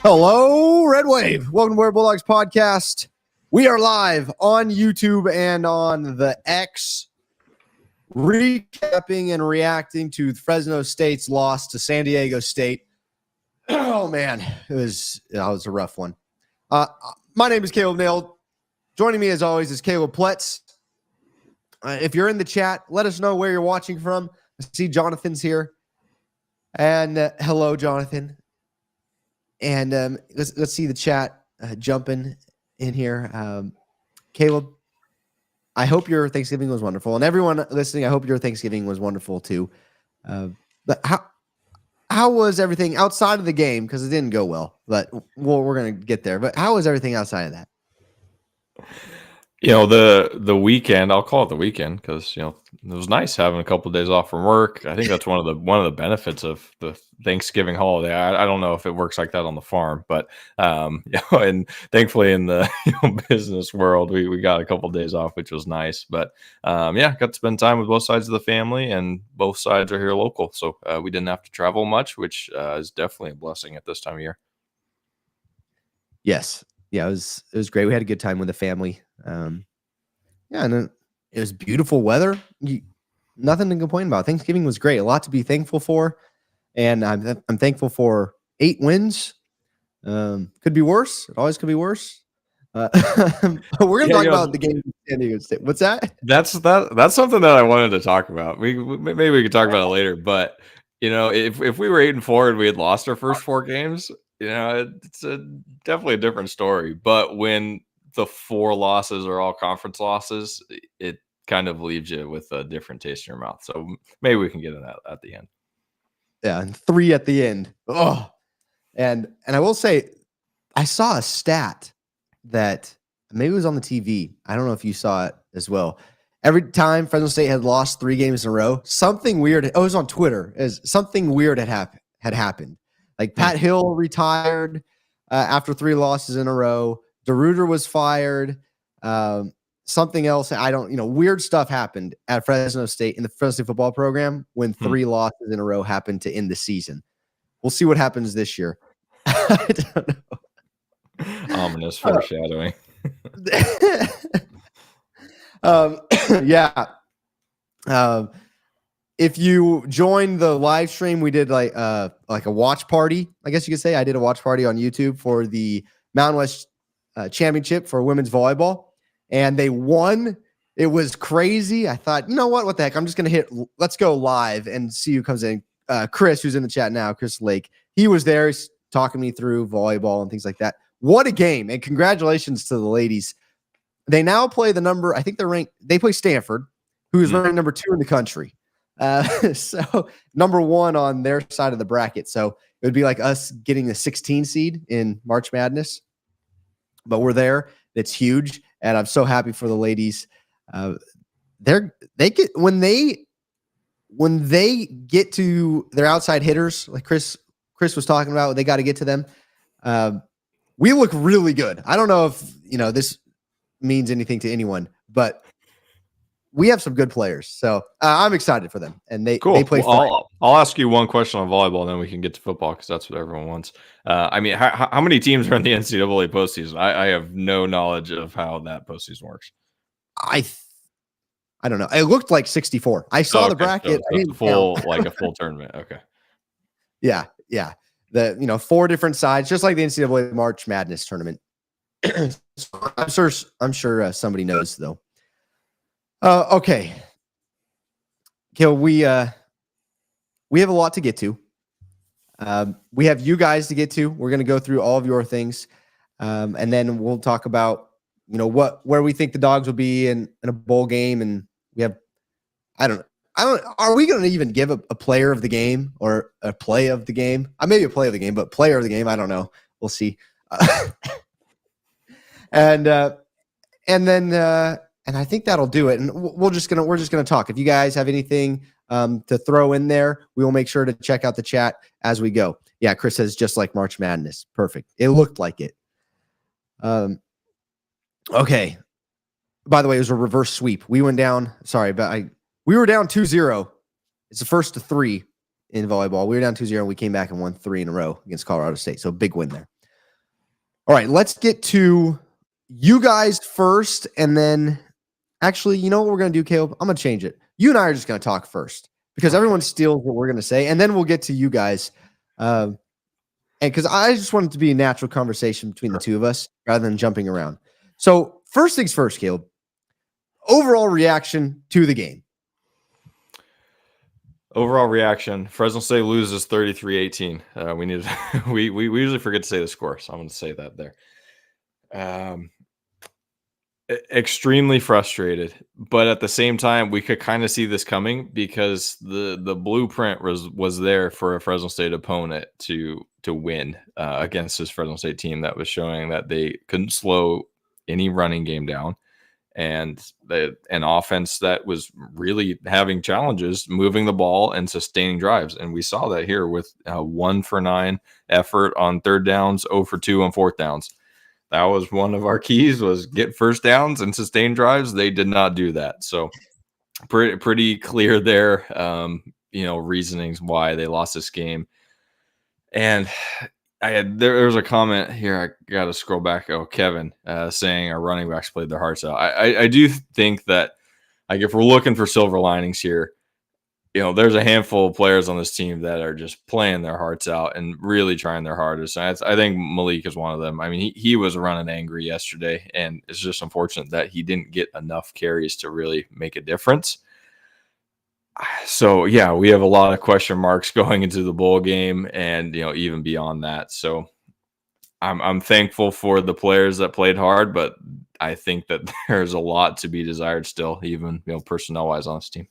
Hello, Red Wave. Welcome to Where Bulldogs Podcast. We are live on YouTube and on the X, recapping and reacting to Fresno State's loss to San Diego State. Oh, man. It was a rough one. My name is Caleb Nail. Joining me, as always, is Caleb Pletz. If you're in the chat, let us know where you're watching from. I see Jonathan's here. And hello, Jonathan. And let's see the chat jumping in here. Caleb, I hope your Thanksgiving was wonderful. And everyone listening, I hope your Thanksgiving was wonderful too. But how was everything outside of the game? Because it didn't go well, but we're going to get there. But how was everything outside of that? You know, the weekend, I'll call it the weekend because, you know, it was nice having a couple of days off from work. I think that's one of the benefits of the Thanksgiving holiday. I don't know if it works like that on the farm, but you know, and thankfully in the business world, we got a couple of days off, which was nice. But yeah, got to spend time with both sides of the family, and both sides are here local, so we didn't have to travel much, which is definitely a blessing at this time of year. Yes. Yeah, it was great. We had a good time with the family. Yeah, and it was beautiful weather. Nothing to complain about. Thanksgiving was great. A lot to be thankful for, and I'm thankful for 8 wins. Could be worse. It always could be worse. We're going to talk about the game in San Diego State. What's that? That's something that I wanted to talk about. Maybe we could talk about it later. But you know, if we were 8-4 and we had lost our first 4 games, you know, it's definitely a different story. But when the 4 losses are all conference losses, it kind of leaves you with a different taste in your mouth. So maybe we can get it out at the end. Yeah, and 3 at the end. Oh, and I will say, I saw a stat that maybe it was on the TV. I don't know if you saw it as well. Every time Fresno State had lost 3 games in a row, something weird. Oh, it was on Twitter. Something weird had happened. Like Pat Hill retired after 3 losses in a row. DeRuiter was fired. Something else, weird stuff happened at Fresno State in the Fresno State football program when 3 losses in a row happened to end the season. We'll see what happens this year. I don't know. Ominous foreshadowing. Yeah. If you join the live stream, we did like a watch party. I guess you could say I did a watch party on YouTube for the Mountain West championship for women's volleyball, and they won. It was crazy. I thought, you know what the heck? I'm just going to let's go live and see who comes in. Chris, who's in the chat now, Chris Lake, he was there. He's talking me through volleyball and things like that. What a game. And congratulations to the ladies. They now play I think they're ranked, they play Stanford, who is ranked number 2 in the country. So number 1 on their side of the bracket. So it would be like us getting the 16 seed in March Madness. But we're there. It's huge, and I'm so happy for the ladies. When they get to their outside hitters, like Chris was talking about, they got to get to them. We look really good. I don't know if this means anything to anyone, but we have some good players. So I'm excited for them, and they play. Well, I'll ask you one question on volleyball, and then we can get to football because that's what everyone wants. I mean, how many teams are in the NCAA postseason? I have no knowledge of how that postseason works. I don't know. It looked like 64. I saw the bracket. So like a full tournament. Okay. Yeah. The 4 different sides, just like the NCAA March Madness tournament. I'm sure somebody knows though. Okay. We have a lot to get to. We have you guys to get to. We're going to go through all of your things. And then we'll talk about, where we think the Dogs will be in a bowl game. And we have, are we going to even give a player of the game or a play of the game? Maybe a play of the game, but player of the game, I don't know. We'll see. And I think that'll do it. And we're just gonna talk. If you guys have anything to throw in there, we will make sure to check out the chat as we go. Yeah, Chris says just like March Madness. Perfect. It looked like it. Okay. By the way, it was a reverse sweep. We went down. Sorry, but we were down 2-0. It's the first to 3 in volleyball. We were down 2-0, and we came back and won 3 in a row against Colorado State. So big win there. All right, let's get to you guys first, and then actually, you know what we're going to do, Caleb? I'm going to change it. You and I are just going to talk first because everyone steals what we're going to say, and then we'll get to you guys. And because I just want it to be a natural conversation between the two of us rather than jumping around. So first things first, Caleb. Overall reaction to the game. Overall reaction: Fresno State loses 33-18. We need to, we usually forget to say the score, so I'm going to say that there. Extremely frustrated, but at the same time, we could kind of see this coming because the blueprint was there for a Fresno State opponent to win against this Fresno State team that was showing that they couldn't slow any running game down, and an offense that was really having challenges moving the ball and sustaining drives. And we saw that here with 1 for 9 effort on third downs, 0 for 2 on fourth downs. That was one of our keys, was get first downs and sustain drives. They did not do that. So pretty clear there, reasonings why they lost this game. And there was a comment here. I got to scroll back. Oh, Kevin saying our running backs played their hearts out. I do think that, like, if we're looking for silver linings here, there's a handful of players on this team that are just playing their hearts out and really trying their hardest. And I think Malik is one of them. I mean, he was running angry yesterday, and it's just unfortunate that he didn't get enough carries to really make a difference. So, yeah, we have a lot of question marks going into the bowl game and, even beyond that. So I'm thankful for the players that played hard, but I think that there's a lot to be desired still, even, personnel-wise on this team.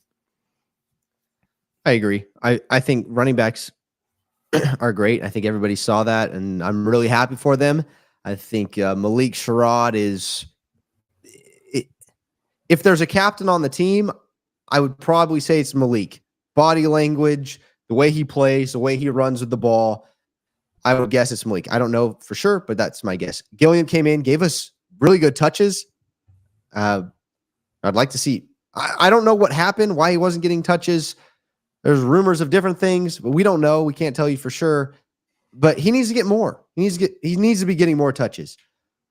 I agree. I think running backs are great. I think everybody saw that, and I'm really happy for them. I think Malik Sherrod is – if there's a captain on the team, I would probably say it's Malik. Body language, the way he plays, the way he runs with the ball, I would guess it's Malik. I don't know for sure, but that's my guess. Gilliam came in, gave us really good touches. I'd like to see – I don't know what happened, why he wasn't getting touches. There's rumors of different things, but we don't know. We can't tell you for sure. But he needs to get more. He needs to be getting more touches.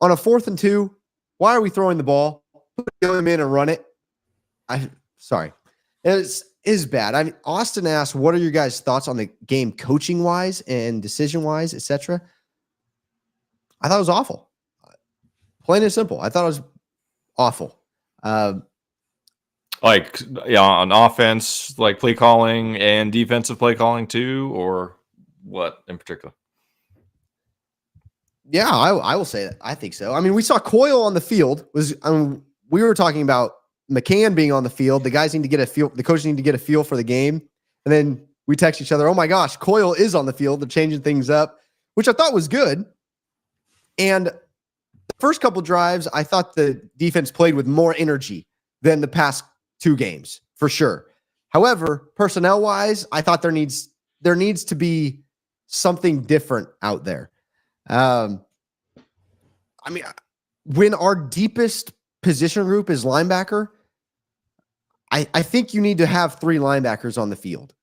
On a 4th and 2, why are we throwing the ball? Put him in and run it. Sorry. It is bad. I mean, Austin asked, what are your guys' thoughts on the game coaching-wise and decision-wise, etc.? I thought it was awful. Plain and simple. I thought it was awful. On offense, like play calling and defensive play calling too, or what in particular? Yeah, I will say that. I think so. I mean, we saw Coyle on the field. We were talking about McCann being on the field. The guys need to get a feel. The coaches need to get a feel for the game. And then we text each other, oh my gosh, Coyle is on the field. They're changing things up, which I thought was good. And the first couple drives, I thought the defense played with more energy than the past 2 games, for sure. However, personnel-wise, I thought there needs to be something different out there. I mean, when our deepest position group is linebacker, I think you need to have 3 linebackers on the field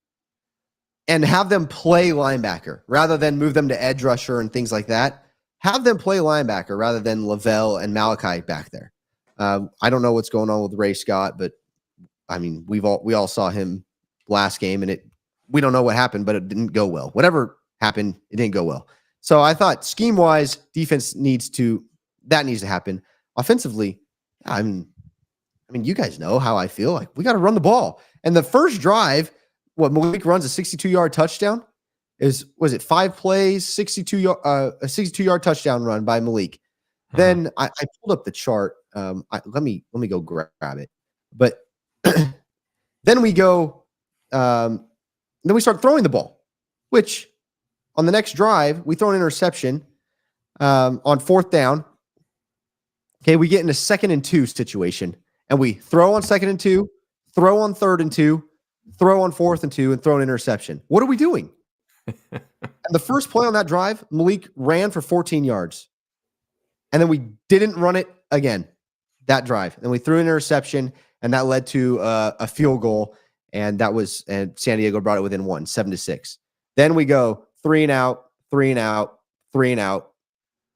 and have them play linebacker rather than move them to edge rusher and things like that. Have them play linebacker rather than Lavelle and Malachi back there. I don't know what's going on with Ray Scott, but I mean, we all saw him last game, and we don't know what happened, but it didn't go well. Whatever happened, it didn't go well. So I thought scheme-wise, defense needs to happen. Offensively, I mean, you guys know how I feel. Like, we got to run the ball. And the first drive, Malik runs a 62-yard touchdown. Was it 5 plays, a 62-yard touchdown run by Malik. Then I pulled up the chart. Let me go grab it. But then we go, then we start throwing the ball, which on the next drive, we throw an interception on 4th down. Okay, we get in a 2nd and 2 situation, and we throw on 2nd and 2, throw on 3rd and 2, throw on 4th and 2, and throw an interception. What are we doing? And the first play on that drive, Malik ran for 14 yards. And then we didn't run it again that drive. And we threw an interception, and that led to a field goal. And San Diego brought it within 1, 7-6. Then we go 3 and out, 3 and out, 3 and out.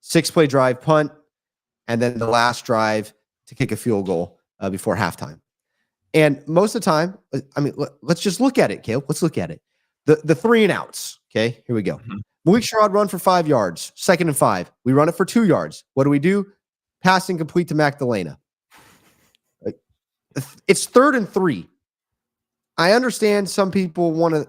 6-play drive, punt, and then the last drive to kick a field goal before halftime. And most of the time, I mean, let's just look at it, Caleb. Let's look at it. The 3 and outs. Okay, here we go. Mm-hmm. Malik Sherrod run for 5 yards, 2nd and 5. We run it for 2 yards. What do? Passing complete to Magdalena. It's 3rd and 3. I understand some people want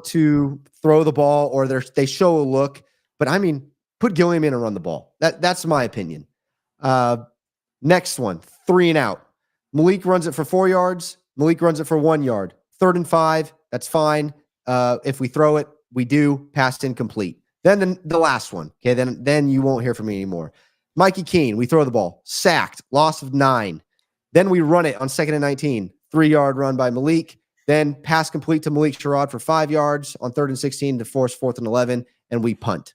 to throw the ball or they show a look, but I mean, put Gilliam in and run the ball. That's my opinion. Next one, 3 and out. Malik runs it for 4 yards. Malik runs it for 1 yard. 3rd and 5. That's fine. If we throw it, we do. Passed incomplete. Then the last one. Okay, then you won't hear from me anymore. Mikey Keene, we throw the ball. Sacked. Loss of 9. Then we run it on 2nd and 19. 3-yard run by Malik. Then pass complete to Malik Sherrod for 5 yards on 3rd and 16 to force 4th and 11, and we punt.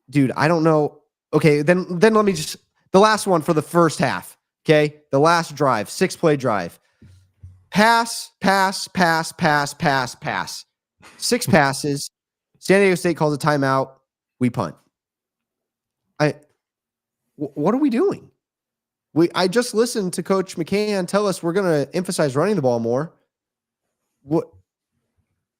Dude, I don't know. Okay, then let me just the last one for the first half. Okay, the last drive, 6-play drive. Pass. 6 passes. San Diego State calls a timeout. We punt. What are we doing? I just listened to Coach McCann tell us we're going to emphasize running the ball more. We're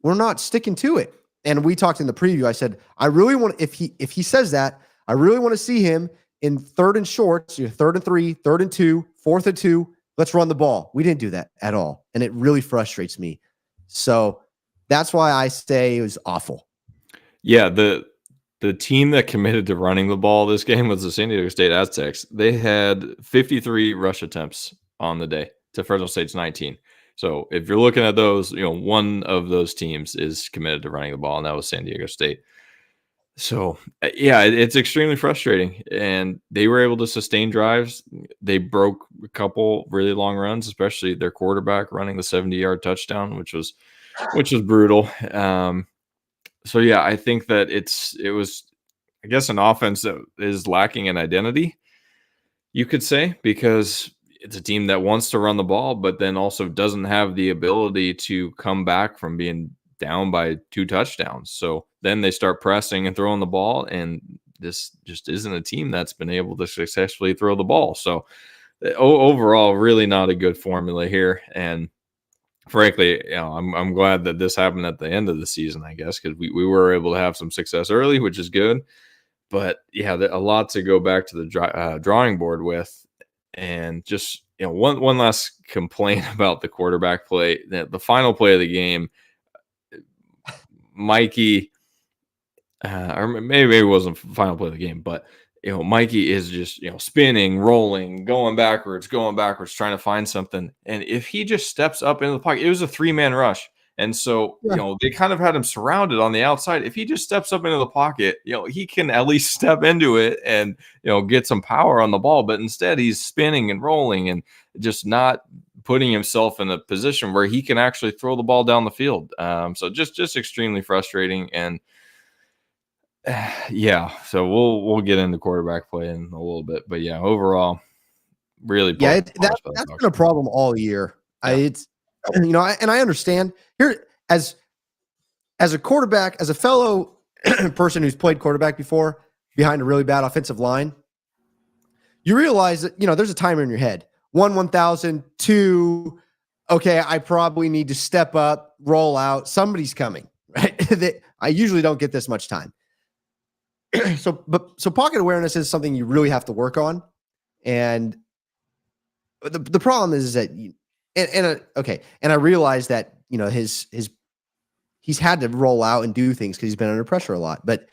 not sticking to it. And we talked in the preview. I said, I really want, if he says that, I really want to see him in 3rd and shorts, 3rd and 3, 3rd and 2, 4th and 2. Let's run the ball. We didn't do that at all. And it really frustrates me. So that's why I say it was awful. Yeah. The team that committed to running the ball this game was the San Diego State Aztecs. They had 53 rush attempts on the day to Fresno State's 19. So if you're looking at those, one of those teams is committed to running the ball, and that was San Diego State. So, yeah, it's extremely frustrating. And they were able to sustain drives. They broke a couple really long runs, especially their quarterback running the 70-yard touchdown, which was brutal. So, yeah, I think that it was, I guess, an offense that is lacking an identity, you could say, because it's a team that wants to run the ball, but then also doesn't have the ability to come back from being down by 2 touchdowns. So then they start pressing and throwing the ball, and this just isn't a team that's been able to successfully throw the ball. So overall, really not a good formula here. And frankly, I'm glad that this happened at the end of the season, I guess, because we were able to have some success early, which is good. But yeah, a lot to go back to the drawing board with. And just, one last complaint about the quarterback play. The final play of the game, Mikey, or maybe it wasn't the final play of the game, but Mikey is just spinning, rolling, going backwards, trying to find something. And if he just steps up into the pocket, it was a 3-man rush. And so, they kind of had him surrounded on the outside. If he just steps up into the pocket, he can at least step into it and, get some power on the ball. But instead, he's spinning and rolling and just not putting himself in a position where he can actually throw the ball down the field. So just extremely frustrating. And yeah, so we'll get into quarterback play in a little bit. But yeah, overall, really. Yeah, that's been a problem all year. Yeah. And I understand here as a quarterback, as a fellow person who's played quarterback before behind a really bad offensive line, you realize that, there's a timer in your head. 1,000, 2, okay, I probably need to step up, roll out. Somebody's coming, right? I usually don't get this much time. So pocket awareness is something you really have to work on. And the problem is that and I realize that he's had to roll out and do things because he's been under pressure a lot. But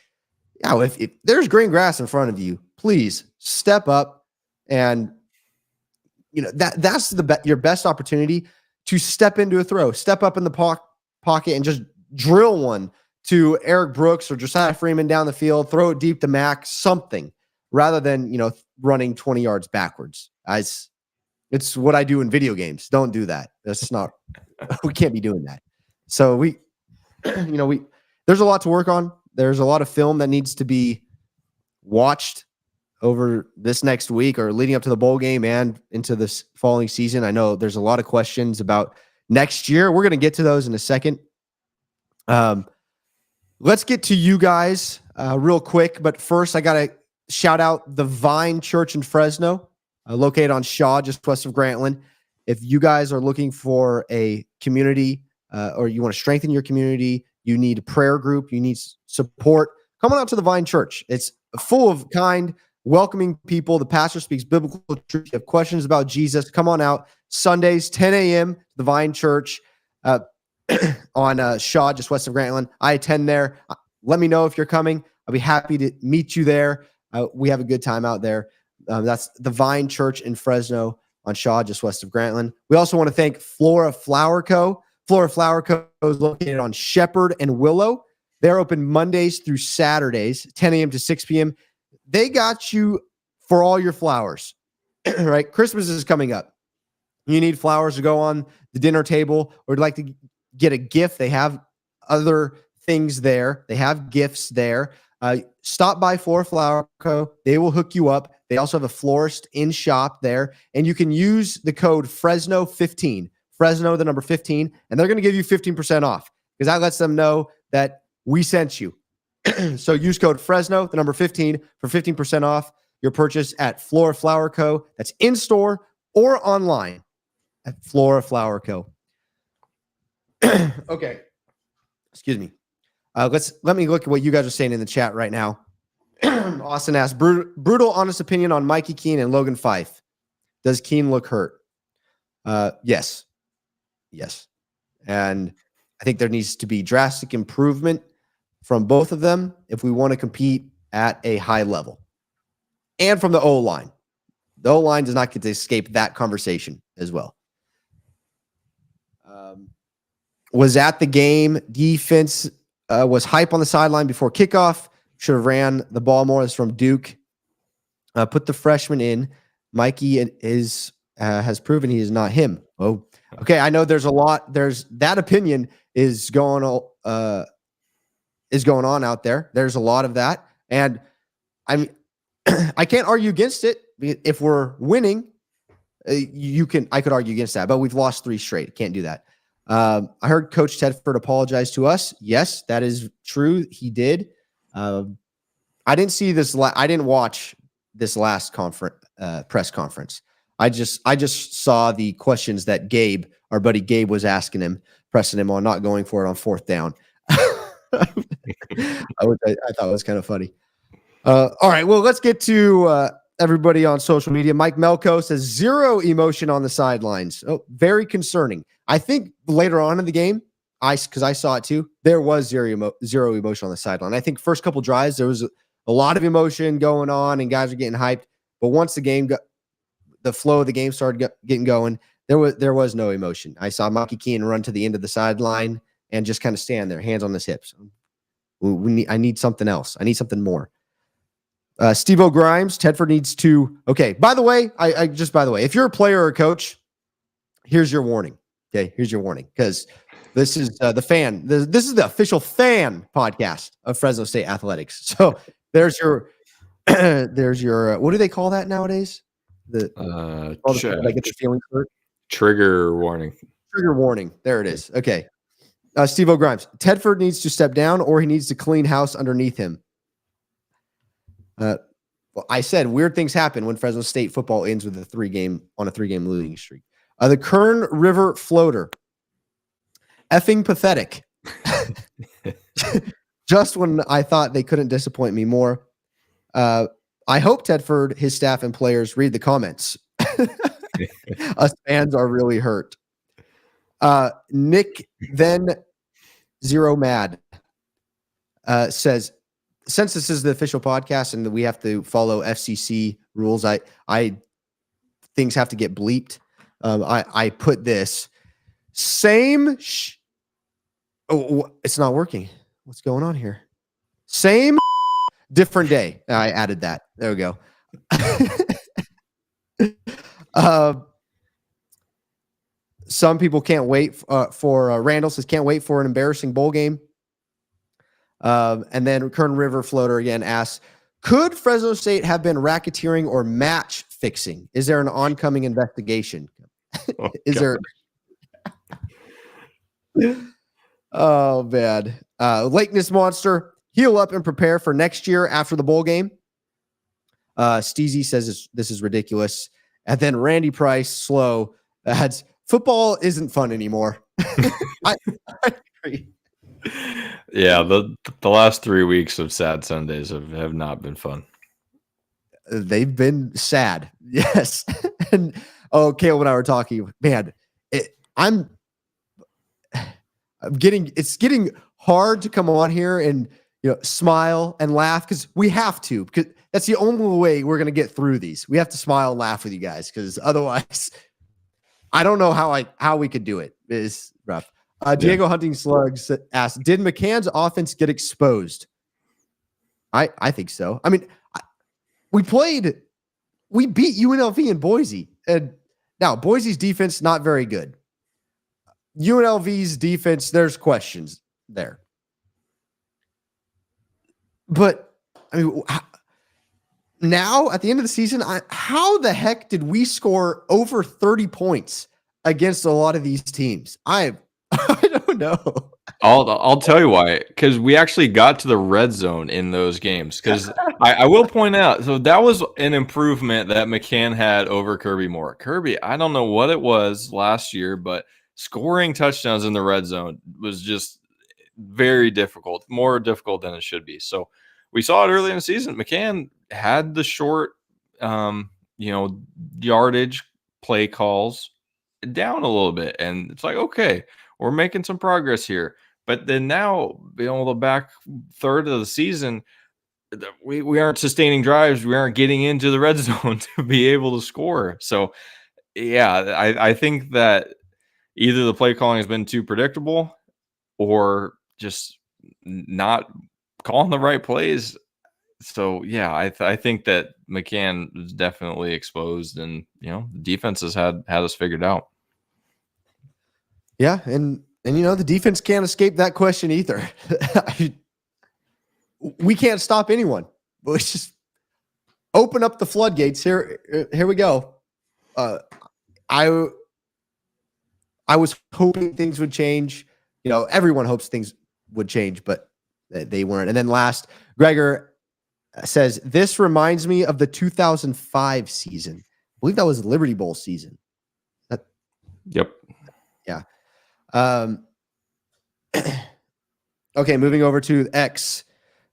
if there's green grass in front of you, please step up, and that's your best opportunity to step into a throw, step up in the pocket and just drill one to Eric Brooks or Josiah Freeman down the field, throw it deep to Mac, something, rather than running 20 yards backwards. It's what I do in video games. Don't do that. That's not, we can't be doing that. So there's a lot to work on. There's a lot of film that needs to be watched over this next week or leading up to the bowl game and into this following season. I know there's a lot of questions about next year. We're going to get to those in a second. Let's get to you guys real quick. But first, I got to shout out the Vine Church in Fresno, located on Shaw, just west of Grantland. If you guys are looking for a community or you want to strengthen your community, you need a prayer group, you need support, come on out to the Vine Church. It's full of kind, welcoming people. The pastor speaks biblical truth. If you have questions about Jesus, come on out. Sundays, 10 a.m., the Vine Church on Shaw, just west of Grantland. I attend there. Let me know if you're coming. I'll be happy to meet you there. We have a good time out there. That's the Vine Church in Fresno on Shaw, just west of Grantland. We also want to thank Flora Flower Co. Flora Flower Co. is located on Shepherd and Willow. They're open Mondays through Saturdays, 10 a.m. to 6 p.m. They got you for all your flowers, right? Christmas is coming up. You need flowers to go on the dinner table, or you'd like to get a gift. They have other things there. They have gifts there. Stop by Flora Flower Co. They will hook you up. They also have a florist in shop there, and you can use the code Fresno15, Fresno, the number 15, and they're going to give you 15% off because that lets them know that we sent you. So use code Fresno, the number 15, for 15% off your purchase at Flora Flower Co. That's in store or online at Flora Flower Co. Okay. Excuse me. Let me look at what you guys are saying in the chat right now. Austin asked, brutal honest opinion on Mikey Keene and Logan Fife. Does Keene look hurt? Yes. And I think there needs to be drastic improvement from both of them if we want to compete at a high level. And from the O-line. The O-line does not get to escape that conversation as well. Was at the game. Defense was hype on the sideline before kickoff. Should have ran the ball more. It's from Duke. Put the freshman in. Mikey has proven he is not him. Oh, okay. I know there's a lot. There's that opinion is going on out there. There's a lot of that, and I can't argue against it. If we're winning, I could argue against that, but we've lost 3 straight. Can't do that. I heard Coach Tedford apologize to us. Yes, that is true. He did. I didn't see this. I didn't watch this last press conference. I just saw the questions that our buddy Gabe, was asking him, pressing him on not going for it on 4th down. I thought it was kind of funny. All right, well, let's get to everybody on social media. Mike Melko says 0 emotion on the sidelines. Oh, very concerning. I think later on in the game, because I saw it too, there was zero emotion on the sideline. I think first couple drives, there was a lot of emotion going on and guys are getting hyped. But once the flow of the game started getting going, there was no emotion. I saw Mikey Keene run to the end of the sideline and just kind of stand there, hands on his hips. I need something else. I need something more. Steve-O Grimes, Tedford needs to. Okay. By the way, if you're a player or a coach, here's your warning. Okay, here's your warning, because this is the fan. This is the official fan podcast of Fresno State Athletics. So there's your what do they call that nowadays? Get the feelings hurt. Trigger warning. Trigger warning. There it is. Okay. Steve-O Grimes, Tedford needs to step down, or he needs to clean house underneath him. Well, I said weird things happen when Fresno State football ends with a 3-game losing streak. The Kern River floater. Effing pathetic. Just when I thought they couldn't disappoint me more. I hope Tedford, his staff, and players read the comments. Us fans are really hurt. Nick then 0 mad says, since this is the official podcast and we have to follow FCC rules, things have to get bleeped. I put this same. It's not working. What's going on here? Same, different day. I added that. There we go. Some people can't wait for Randall says can't wait for an embarrassing bowl game. And then Kern River Floater again asks, could Fresno State have been racketeering or match fixing? Is there an oncoming investigation? Oh, Is there? Oh, man. Lakeness Monster, heal up and prepare for next year after the bowl game. Steezy says this is ridiculous. And then Randy Price, slow, adds, football isn't fun anymore. I agree. Yeah, the last 3 weeks of Sad Sundays have not been fun. They've been sad. Yes. And Caleb and I were talking, man, it's getting hard to come on here and smile and laugh because we have to, because that's the only way we're going to get through these. We have to smile and laugh with you guys because otherwise I don't know how we could do it. It's rough. Diego Hunting Slugs asked, did McCann's offense get exposed? I think so. I mean, we beat UNLV in Boise, and now Boise's defense not very good. UNLV's defense, there's questions there. But I mean, now at the end of the season, how the heck did we score over 30 points against a lot of these teams? I don't know. I'll tell you why. Because we actually got to the red zone in those games. Because I will point out, so that was an improvement that McCann had over Kirby Moore. Kirby, I don't know what it was last year, but scoring touchdowns in the red zone was just very difficult, more difficult than it should be. So we saw it early in the season. McCann had the short, yardage play calls down a little bit, and it's like, okay, we're making some progress here. But then now, the back third of the season, we aren't sustaining drives. We aren't getting into the red zone to be able to score. So, yeah, I think that either the play calling has been too predictable or just not calling the right plays. So, yeah, I think that McCann is definitely exposed, and, the defense has had us figured out. Yeah, and the defense can't escape that question either. We can't stop anyone. Let's just open up the floodgates. Here we go. I was hoping things would change. Everyone hopes things would change, but they weren't. And then last, Gregor says, this reminds me of the 2005 season. I believe that was Liberty Bowl season. Yep. Yeah. Okay, moving over to X.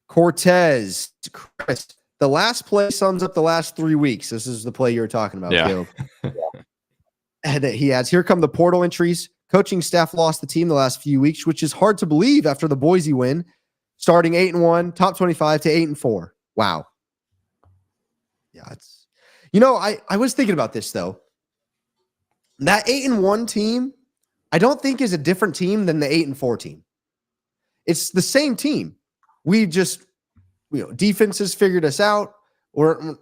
Cortez. Chris, the last play sums up the last 3 weeks. This is the play you were talking about, Caleb. And he adds, here come the portal entries. Coaching staff lost the team the last few weeks, which is hard to believe after the Boise win. Starting 8-1, top 25 to 8-4. Wow. Yeah, it's I was thinking about this though. That 8-1 team, I don't think is a different team than the 8-4 team. It's the same team. We just, defenses figured us out, or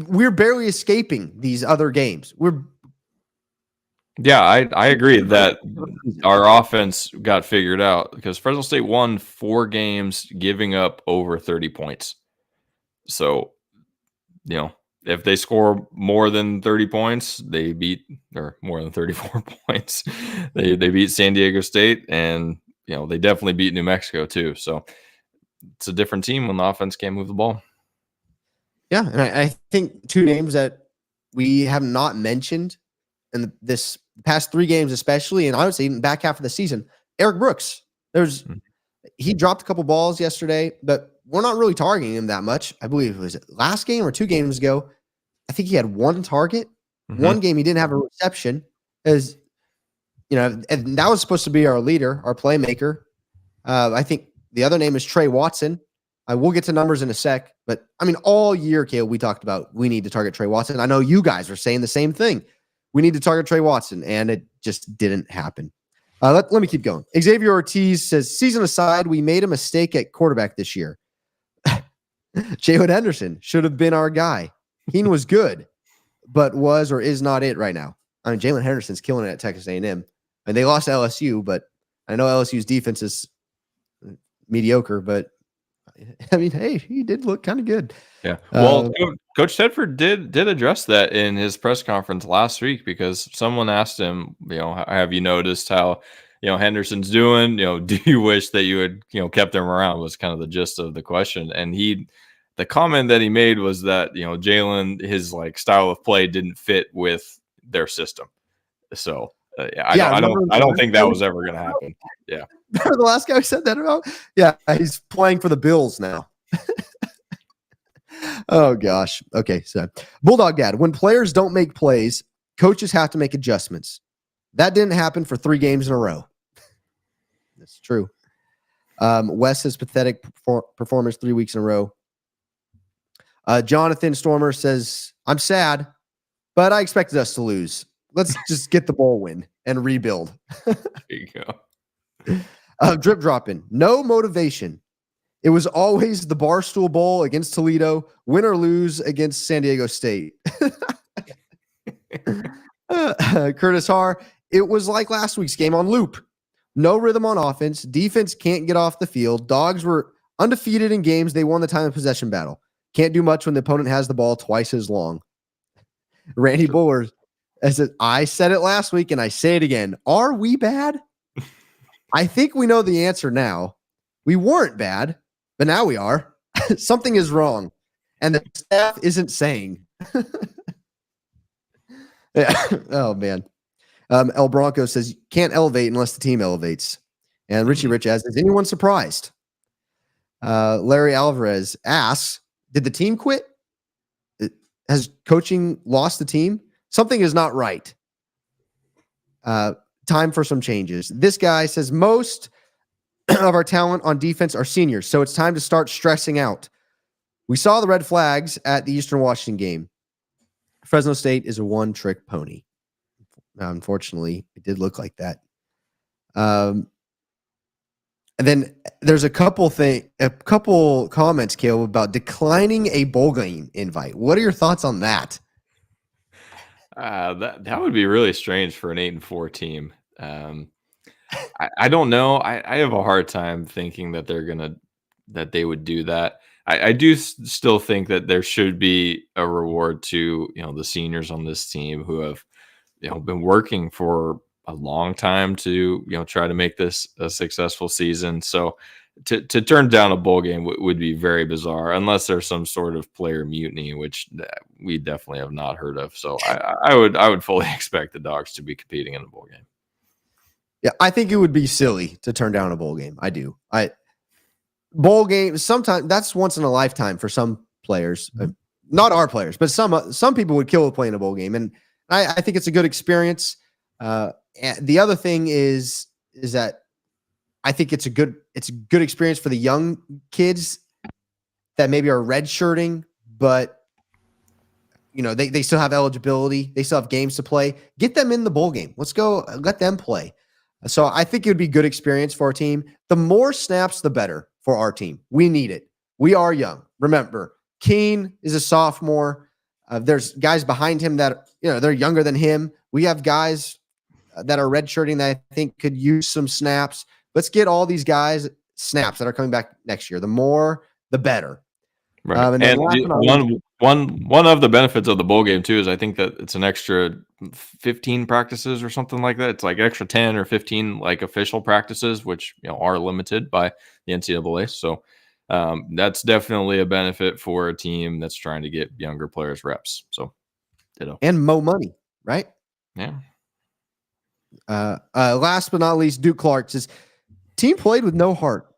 we're barely escaping these other games. Yeah, I agree that our offense got figured out because Fresno State won 4 games giving up over 30 points. So, if they score more than 30 points, they beat, or more than 34 points, they beat San Diego State, and they definitely beat New Mexico too. So it's a different team when the offense can't move the ball. Yeah, and I think 2 names that we have not mentioned in this past 3 games, especially, and I would say even back half of the season, Eric Brooks. He dropped a couple balls yesterday, but we're not really targeting him that much. I believe it was last game or 2 games ago. I think he had 1 target. One game he didn't have a reception. And that was supposed to be our leader, our playmaker. I think the other name is Trey Watson. I will get to numbers in a sec, but I mean, all year, Caleb, we talked about we need to target Trey Watson. I know you guys are saying the same thing. We need to target Trey Watson, and it just didn't happen. Let me keep going. Xavier Ortiz says, season aside, we made a mistake at quarterback this year. Jalen Henderson should have been our guy. Keen was good, but was or is not it right now. I mean, Jalen Henderson's killing it at Texas A&M. And they lost to LSU, but I know LSU's defense is mediocre, but I mean, hey, he did look kind of good. Yeah. Well, Coach Tedford did address that in his press conference last week because someone asked him, have you noticed how Henderson's doing? Do you wish that you had, kept him around, was kind of the gist of the question. And the comment that he made was that, Jalen, his like style of play didn't fit with their system. So yeah, I don't think that was ever going to happen. Yeah. The last guy who said that about? Yeah, he's playing for the Bills now. Oh gosh. Okay, so Bulldog Dad, when players don't make plays, coaches have to make adjustments. That didn't happen for 3 games in a row. That's true. Wes has pathetic performance 3 weeks in a row. Jonathan Stormer says, I'm sad, but I expected us to lose. Let's just get the bowl win and rebuild. There you go. Drip dropping. No motivation. It was always the Barstool Bowl against Toledo, win or lose against San Diego State. Curtis Haar, it was like last week's game on loop. No rhythm on offense. Defense can't get off the field. Dogs were undefeated in games. They won the time of possession battle. Can't do much when the opponent has the ball twice as long. Randy Buller said, I said it last week and I say it again. Are we bad? I think we know the answer now. We weren't bad, but now we are. Something is wrong. And the staff isn't saying. Yeah. Oh, man. El Bronco says, can't elevate unless the team elevates. And Richie Rich asks, is anyone surprised? Larry Alvarez asks, did the team quit? Has coaching lost the team? Something is not right. Time for some changes. This guy says, most of our talent on defense are seniors, so it's time to start stressing out. We saw the red flags at the Eastern Washington game. Fresno State is a one-trick pony. Unfortunately, it did look like that. And then there's a couple comments, Caleb, about declining a bowl game invite. What are your thoughts on that? That would be really strange for an 8-4 team. I don't know. I have a hard time thinking that that they would do that. I do still think that there should be a reward to the seniors on this team who have been working for a long time to try to make this a successful season. So to turn down a bowl game would be very bizarre, unless there's some sort of player mutiny, which we definitely have not heard of. So I would fully expect the Dogs to be competing in a bowl game. Yeah, I think it would be silly to turn down a bowl game. I do. Bowl games, sometimes that's once in a lifetime for some players, not our players, but some people would kill playing a bowl game, and I think it's a good experience. And the other thing is that I think it's a good experience for the young kids that maybe are redshirting, but they still have eligibility, they still have games to play. Get them in the bowl game. Let's go. Let them play. So I think it would be a good experience for our team. The more snaps, the better for our team. We need it. We are young. Remember, Keene is a sophomore. There's guys behind him that they're younger than him. We have guys that are redshirting that I think could use some snaps. Let's get all these guys snaps that are coming back next year. The more, the better. Right. And one of the benefits of the bowl game too is I think that it's an extra 15 practices or something like that. It's like extra 10 or 15 like official practices, which are limited by the NCAA. So that's definitely a benefit for a team that's trying to get younger players reps. So and more money, right? Yeah. Last but not least, Duke Clark says team played with no heart.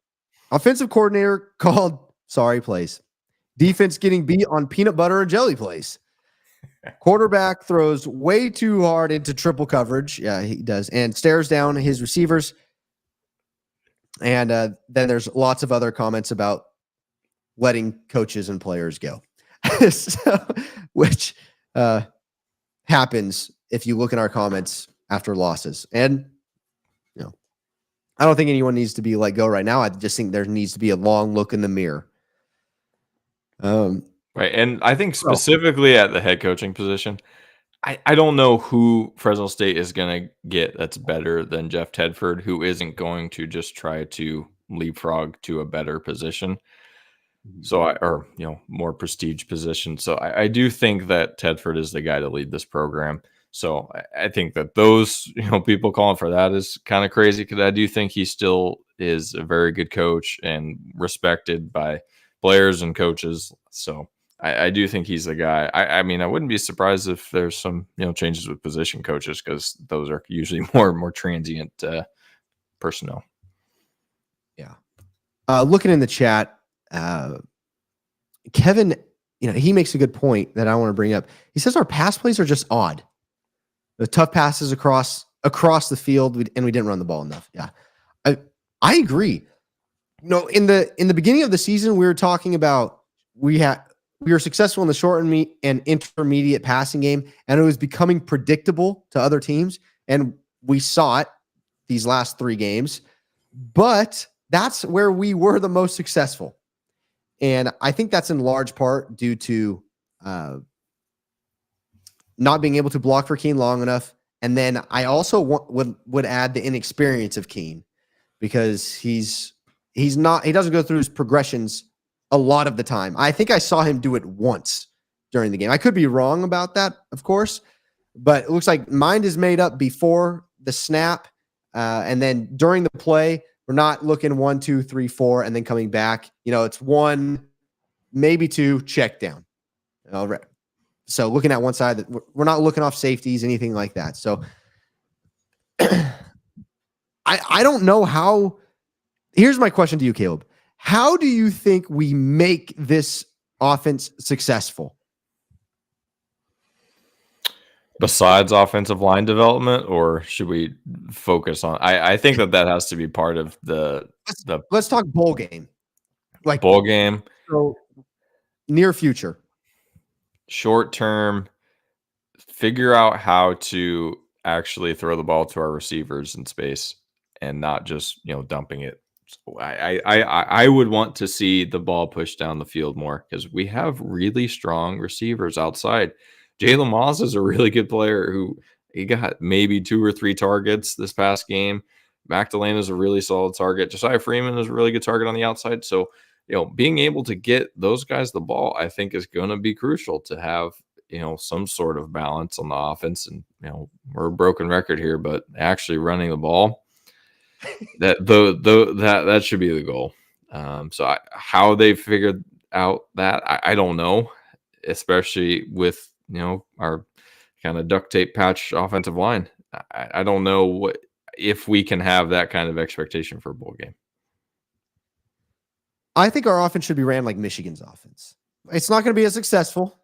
Offensive coordinator called sorry plays. Defense getting beat on peanut butter and jelly plays. Quarterback throws way too hard into triple coverage. Yeah, he does. And stares down his receivers. And then there's lots of other comments about letting coaches and players go, which happens if you look in our comments after losses. And, I don't think anyone needs to be let go right now. I just think there needs to be a long look in the mirror. Right. And I think specifically at the head coaching position, I don't know who Fresno State is going to get that's better than Jeff Tedford, who isn't going to just try to leapfrog to a better position. So more prestige position. So I do think that Tedford is the guy to lead this program. So I think that those, people calling for that is kind of crazy, because I do think he still is a very good coach and respected by players and coaches. So I do think he's the guy. I mean, I wouldn't be surprised if there's some, changes with position coaches, because those are usually more transient personnel. Yeah. Looking in the chat, Kevin, he makes a good point that I want to bring up. He says our pass plays are just odd. The tough passes across the field, and we didn't run the ball enough. Yeah, I agree. In the beginning of the season, we were talking about we were successful in the short and intermediate passing game, and it was becoming predictable to other teams, and we saw it these last 3 games. But that's where we were the most successful, and I think that's in large part due to not being able to block for Keen long enough. And then I also would add the inexperience of Keen, because he doesn't go through his progressions a lot of the time. I think I saw him do it once during the game. I could be wrong about that, of course, but it looks like mind is made up before the snap. And then during the play, we're not looking 1, 2, 3, 4, and then coming back. It's 1, maybe 2, check down. All right. So looking at one side, that we're not looking off safeties, anything like that. So I don't know how. Here's my question to you, Caleb. How do you think we make this offense successful? Besides offensive line development, or should we focus on? I think that has to be part of the Let's talk bowl game. Like bowl game. So near future. Short term, figure out how to actually throw the ball to our receivers in space and not just, dumping it. So I would want to see the ball pushed down the field more, because we have really strong receivers outside. Jalen Moss is a really good player who he got maybe 2 or 3 targets this past game. Magdalena is a really solid target. Josiah Freeman is a really good target on the outside. So, being able to get those guys the ball, I think, is going to be crucial to have, some sort of balance on the offense. And, we're a broken record here, but actually running the ball, that should be the goal. So how they figured out that, I don't know, especially with, our kind of duct tape patch offensive line. I don't know if we can have that kind of expectation for a bowl game. I think our offense should be ran like Michigan's offense. It's not going to be as successful,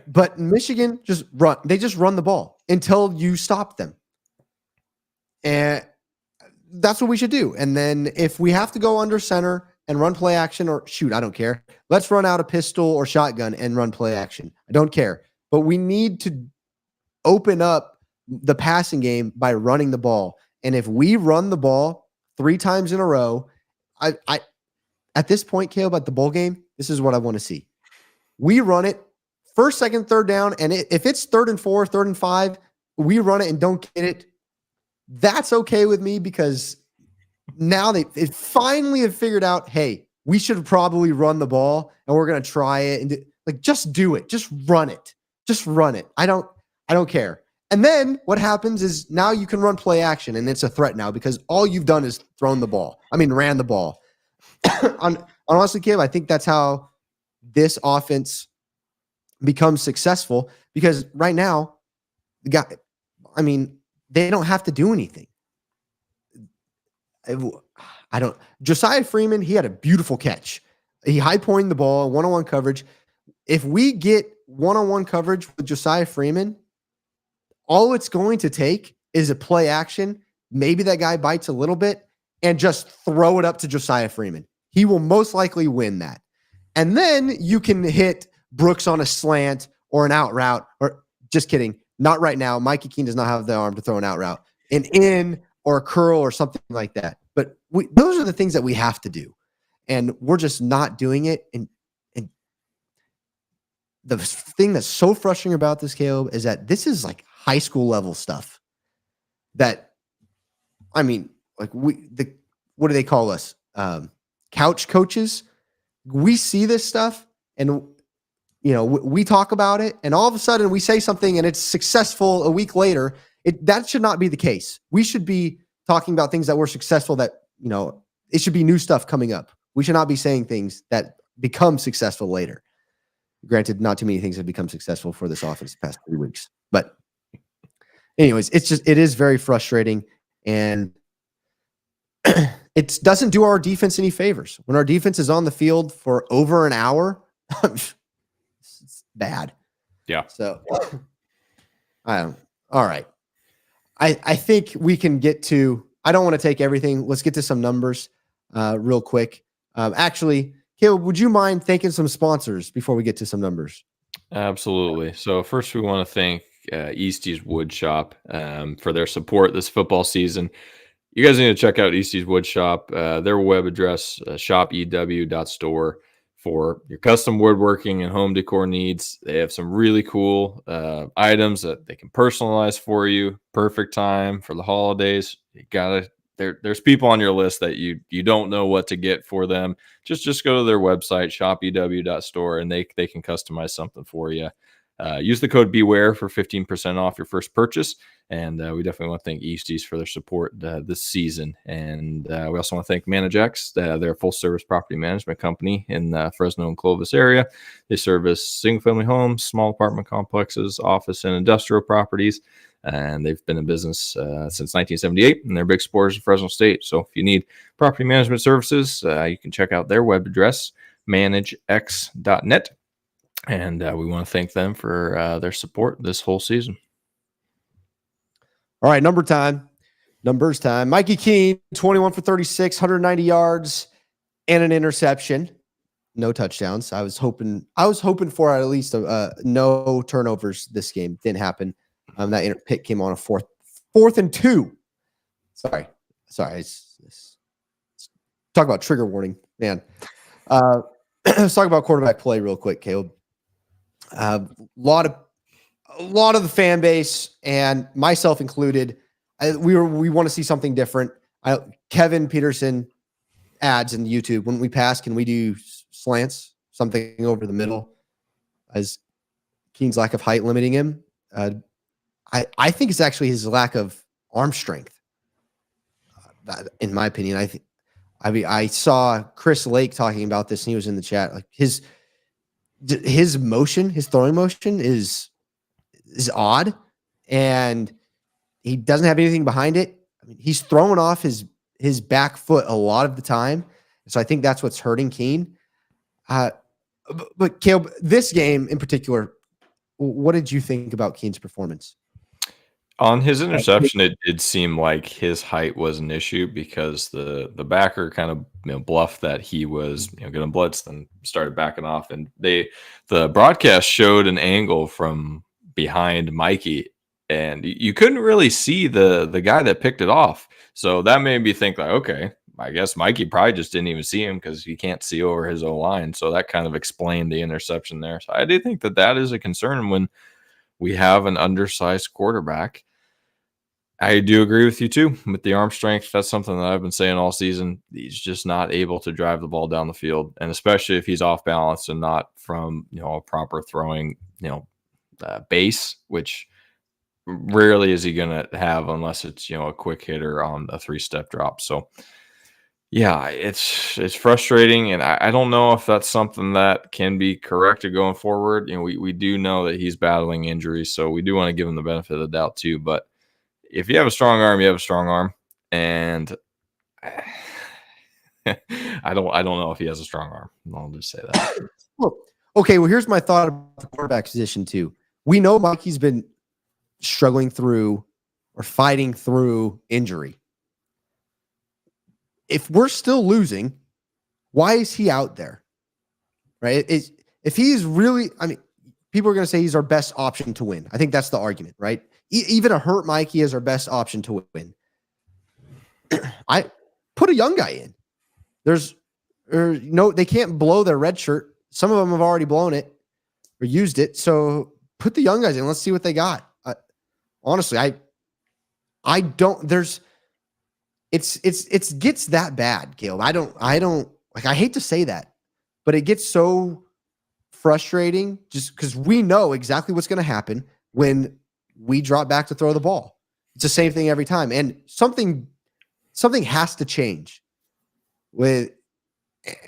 but Michigan they just run the ball until you stop them. And that's what we should do. And then if we have to go under center and run play action, or shoot, I don't care. Let's run out a pistol or shotgun and run play action. I don't care. But we need to open up the passing game by running the ball. And if we run the ball 3 times in a row, I at this point, Caleb, at the bowl game, this is what I want to see. We run it first, second, third down, and if it's 3rd and 4, 3rd and 5, we run it and don't get it. That's okay with me, because now they finally have figured out, hey, we should probably run the ball, and we're going to try it. And just do it. Just run it. Just run it. I don't care. And then what happens is now you can run play action, and it's a threat now, because all you've done is ran the ball. Honestly, Caleb, I think that's how this offense becomes successful, because right now, they don't have to do anything. Josiah Freeman, he had a beautiful catch. He high-pointed the ball, one-on-one coverage. If we get one-on-one coverage with Josiah Freeman, all it's going to take is a play action. Maybe that guy bites a little bit, and just throw it up to Josiah Freeman. He will most likely win that. And then you can hit Brooks on a slant or an out route, or just kidding. Not right now. Mikey Keene does not have the arm to throw an out route, an in or a curl or something like that. But those are the things that we have to do. And we're just not doing it. And the thing that's so frustrating about this, Caleb, is that this is like high school level stuff. What do they call us? Couch coaches. We see this stuff, and we talk about it, and all of a sudden we say something and it's successful a week later. That should not be the case. We should be talking about things that were successful that, it should be new stuff coming up. We should not be saying things that become successful later. Granted, not too many things have become successful for this offense the past 3 weeks. But anyways, it is very frustrating. And it doesn't do our defense any favors. When our defense is on the field for over an hour, it's bad. Yeah. So, all right. I think we can get to, I don't want to take everything. Let's get to some numbers real quick. Actually, Caleb, would you mind thanking some sponsors before we get to some numbers? Absolutely. So first we want to thank Eastie's Wood Shop for their support this football season. You guys need to check out Eastie's Wood Shop. Their web address, shopew.store, for your custom woodworking and home decor needs. They have some really cool items that they can personalize for you. Perfect time for the holidays. There's people on your list that you don't know what to get for them. Just go to their website, shopew.store, and they can customize something for you. Use the code BEWARE for 15% off your first purchase. And we definitely want to thank Easties for their support this season. And we also want to thank ManageX. They're a full-service property management company in the Fresno and Clovis area. They service single-family homes, small apartment complexes, office and industrial properties. And they've been in business since 1978, and they're big supporters of Fresno State. So if you need property management services, you can check out their web address, managex.net. And we want to thank them for their support this whole season. All right, numbers time. Mikey Keene, 21 for 36, 190 yards, and an interception. No touchdowns. I was hoping for at least no turnovers this game. Didn't happen. That pick came on a fourth and 2. Sorry. Let's talk about trigger warning, man. Let's talk about quarterback play real quick, Caleb. A lot of the fan base, and myself included, we want to see something different. Kevin Peterson ads in YouTube. When we pass, can we do slants, something over the middle? As Keene's lack of height limiting him. I think it's actually his lack of arm strength. In my opinion, I saw Chris Lake talking about this, and he was in the chat. Like his motion, his throwing motion is odd, and he doesn't have anything behind it. I mean, he's throwing off his back foot a lot of the time, so I think that's what's hurting Keene. But Caleb, this game in particular, what did you think about Keene's performance? On his interception, it did seem like his height was an issue because the backer kind of bluffed that he was going to blitz, then started backing off, and the broadcast showed an angle from behind Mikey, and you couldn't really see the guy that picked it off. So that made me think like, okay, I guess Mikey probably just didn't even see him because he can't see over his O-line. So that kind of explained the interception there. So I do think that is a concern when we have an undersized quarterback. I do agree with you too with the arm strength. That's something that I've been saying all season. He's just not able to drive the ball down the field, and especially if he's off balance and not from a proper throwing base, which rarely is he going to have unless it's a quick hitter on a 3-step drop. So yeah, it's frustrating, and I don't know if that's something that can be corrected going forward. We do know that he's battling injuries, so we do want to give him the benefit of the doubt too. But if you have a strong arm, you have a strong arm, and I don't know if he has a strong arm. I'll just say that. Well, okay. Well, here's my thought about the quarterback position too. We know Mikey's been struggling through or fighting through injury. If we're still losing, why is he out there? Right? If he's really, people are going to say he's our best option to win. I think that's the argument, right? Even a hurt Mikey is our best option to win. I put a young guy in. They can't blow their red shirt. Some of them have already blown it or used it. So put the young guys in. Let's see what they got. Honestly, I don't. It gets that bad, Caleb. I don't like. I hate to say that, but it gets so frustrating just because we know exactly what's going to happen when we drop back to throw the ball. It's the same thing every time. And something has to change with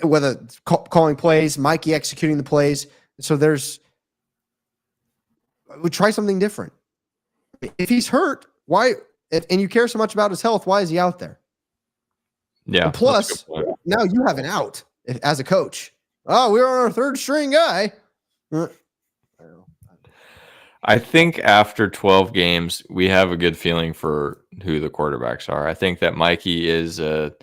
whether it's calling plays, Mikey executing the plays. So we try something different. If he's hurt, why? And you care so much about his health, why is he out there? Yeah. And plus, now you have an out as a coach. Oh, we're on our third string guy. I think after 12 games, we have a good feeling for who the quarterbacks are. I think that Mikey is a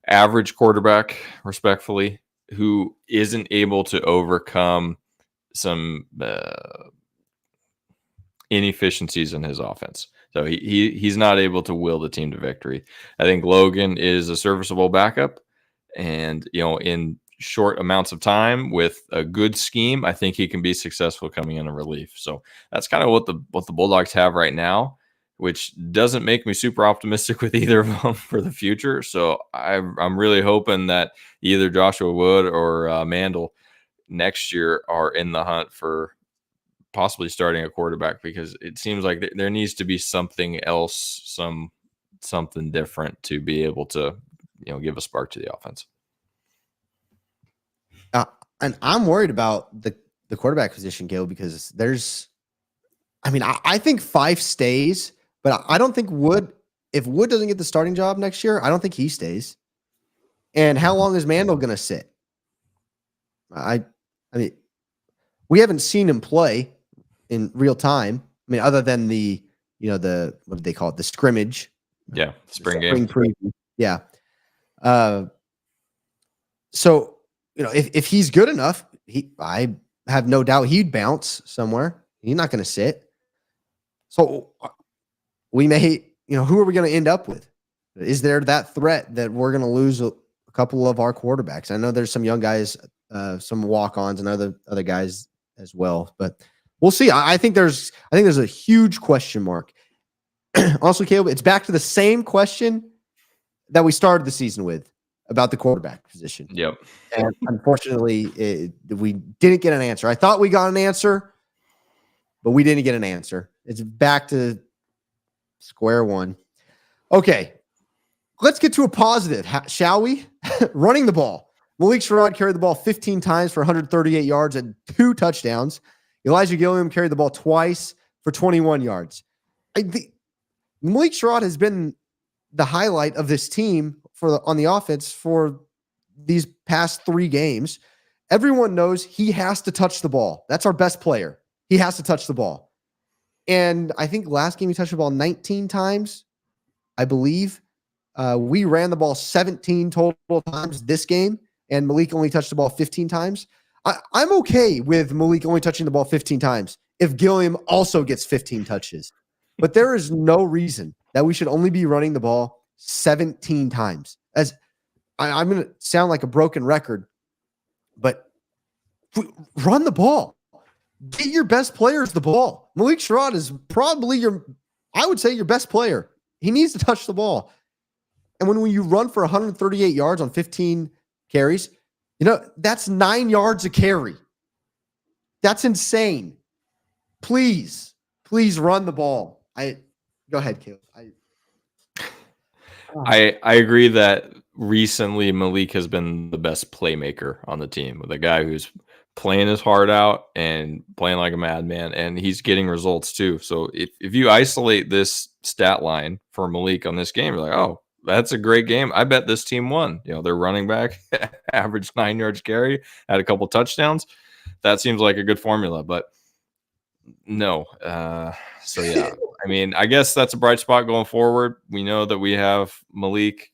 average quarterback, respectfully, who isn't able to overcome some inefficiencies in his offense. So he's not able to will the team to victory. I think Logan is a serviceable backup, and in short amounts of time with a good scheme, I think he can be successful coming in a relief. So that's kind of what the Bulldogs have right now, which doesn't make me super optimistic with either of them for the future. So I'm really hoping that either Joshua Wood or Mandel next year are in the hunt for possibly starting a quarterback, because it seems like there needs to be something else, something different to be able to give a spark to the offense. And I'm worried about the quarterback position, Gil, because I think Fife stays, but I don't think if Wood doesn't get the starting job next year, I don't think he stays. And how long is Mandel going to sit? I mean, we haven't seen him play in real time. I mean, other than the what do they call it? The scrimmage. Yeah. Spring game. Preview. Yeah. So, if he's good enough, I have no doubt he'd bounce somewhere. He's not going to sit. So we may, who are we going to end up with? Is there that threat that we're going to lose a couple of our quarterbacks? I know there's some young guys, some walk-ons and other guys as well, but we'll see. I think there's a huge question mark. Also, Caleb, it's back to the same question that we started the season with about the quarterback position. Yep. And unfortunately, we didn't get an answer. I thought we got an answer, but we didn't get an answer. It's back to square one. Okay, let's get to a positive, shall we? Running the ball. Malik Sherrod carried the ball 15 times for 138 yards and 2 touchdowns. Elijah Gilliam carried the ball twice for 21 yards. Malik Sherrod has been the highlight of this team on the offense for these past 3 games. Everyone knows he has to touch the ball. That's our best player. He has to touch the ball. And I think last game he touched the ball 19 times, I believe. We ran the ball 17 total times this game, and Malik only touched the ball 15 times. I'm okay with Malik only touching the ball 15 times if Gilliam also gets 15 touches. But there is no reason that we should only be running the ball 17 times. As I'm going to sound like a broken record, but run the ball. Get your best players the ball. Malik Sherrod is probably your best player. He needs to touch the ball. And when you run for 138 yards on 15 carries, that's 9 yards a carry. That's insane. Please run the ball. Go ahead, Caleb. I agree that recently Malik has been the best playmaker on the team, with a guy who's playing his heart out and playing like a madman, and he's getting results too. So if you isolate this stat line for Malik on this game, you're like, oh, that's a great game. I bet this team won. Their running back averaged 9 yards carry, had a couple touchdowns. That seems like a good formula, but no. So yeah, I mean, I guess that's a bright spot going forward. We know that we have Malik,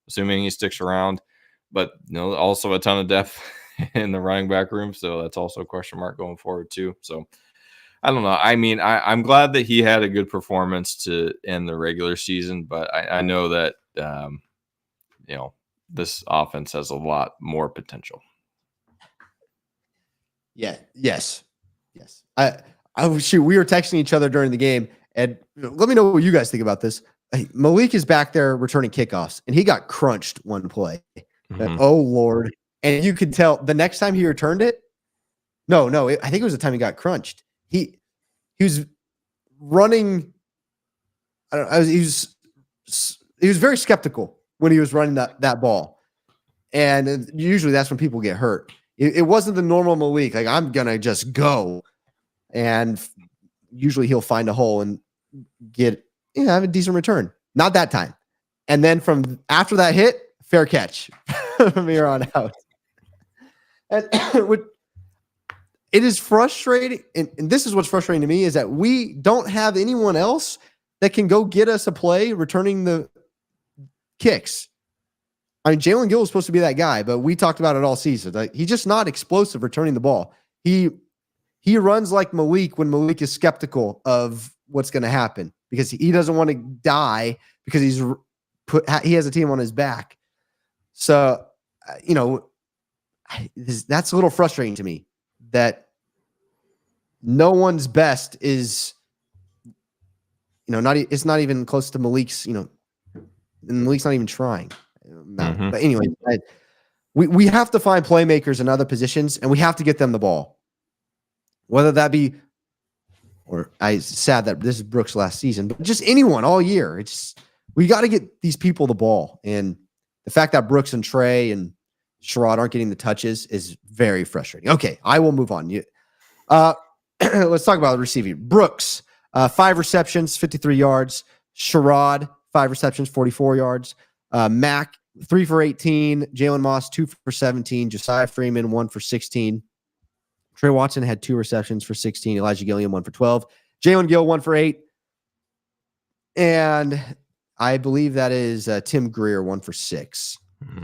assuming he sticks around, but also a ton of depth in the running back room. So that's also a question mark going forward too. So I don't know. I mean, I'm glad that he had a good performance to end the regular season, but I know that, this offense has a lot more potential. Yeah. Yes. We were texting each other during the game, and let me know what you guys think about this. Malik is back there returning kickoffs, and he got crunched one play. Mm-hmm. Oh Lord. And you could tell the next time he returned it, No, I think it was the time he got crunched. He was running. I don't know, he was very skeptical when he was running that ball, and usually that's when people get hurt. It wasn't the normal Malik, like, I'm gonna just go, and usually he'll find a hole and have a decent return. Not that time. And then from after that hit, fair catch from here on out. And it is frustrating, and this is what's frustrating to me, is that we don't have anyone else that can go get us a play returning the kicks. I mean, Jalen Gill was supposed to be that guy, but we talked about it all season. Like, he's just not explosive returning the ball. He runs like Malik when Malik is skeptical of what's going to happen because he doesn't want to die because he has a team on his back. So, that's a little frustrating to me that no one's best is, it's not even close to Malik's, and Malik's not even trying. Mm-hmm. But anyway, we have to find playmakers in other positions, and we have to get them the ball. Whether that be, or I sad that this is Brooks' last season, but just anyone all year. We got to get these people the ball, and the fact that Brooks and Trey and Sherrod aren't getting the touches is very frustrating. Okay, I will move on. Let's talk about the receiving. Brooks, 5 receptions, 53 yards. Sherrod, 5 receptions, 44 yards. Mack, 3 for 18. Jalen Moss, 2 for 17. Josiah Freeman, 1 for 16. Trey Watson had 2 receptions for 16. Elijah Gilliam, 1 for 12. Jalen Gill, 1 for 8. And I believe that is Tim Greer, 1 for 6. Mm-hmm.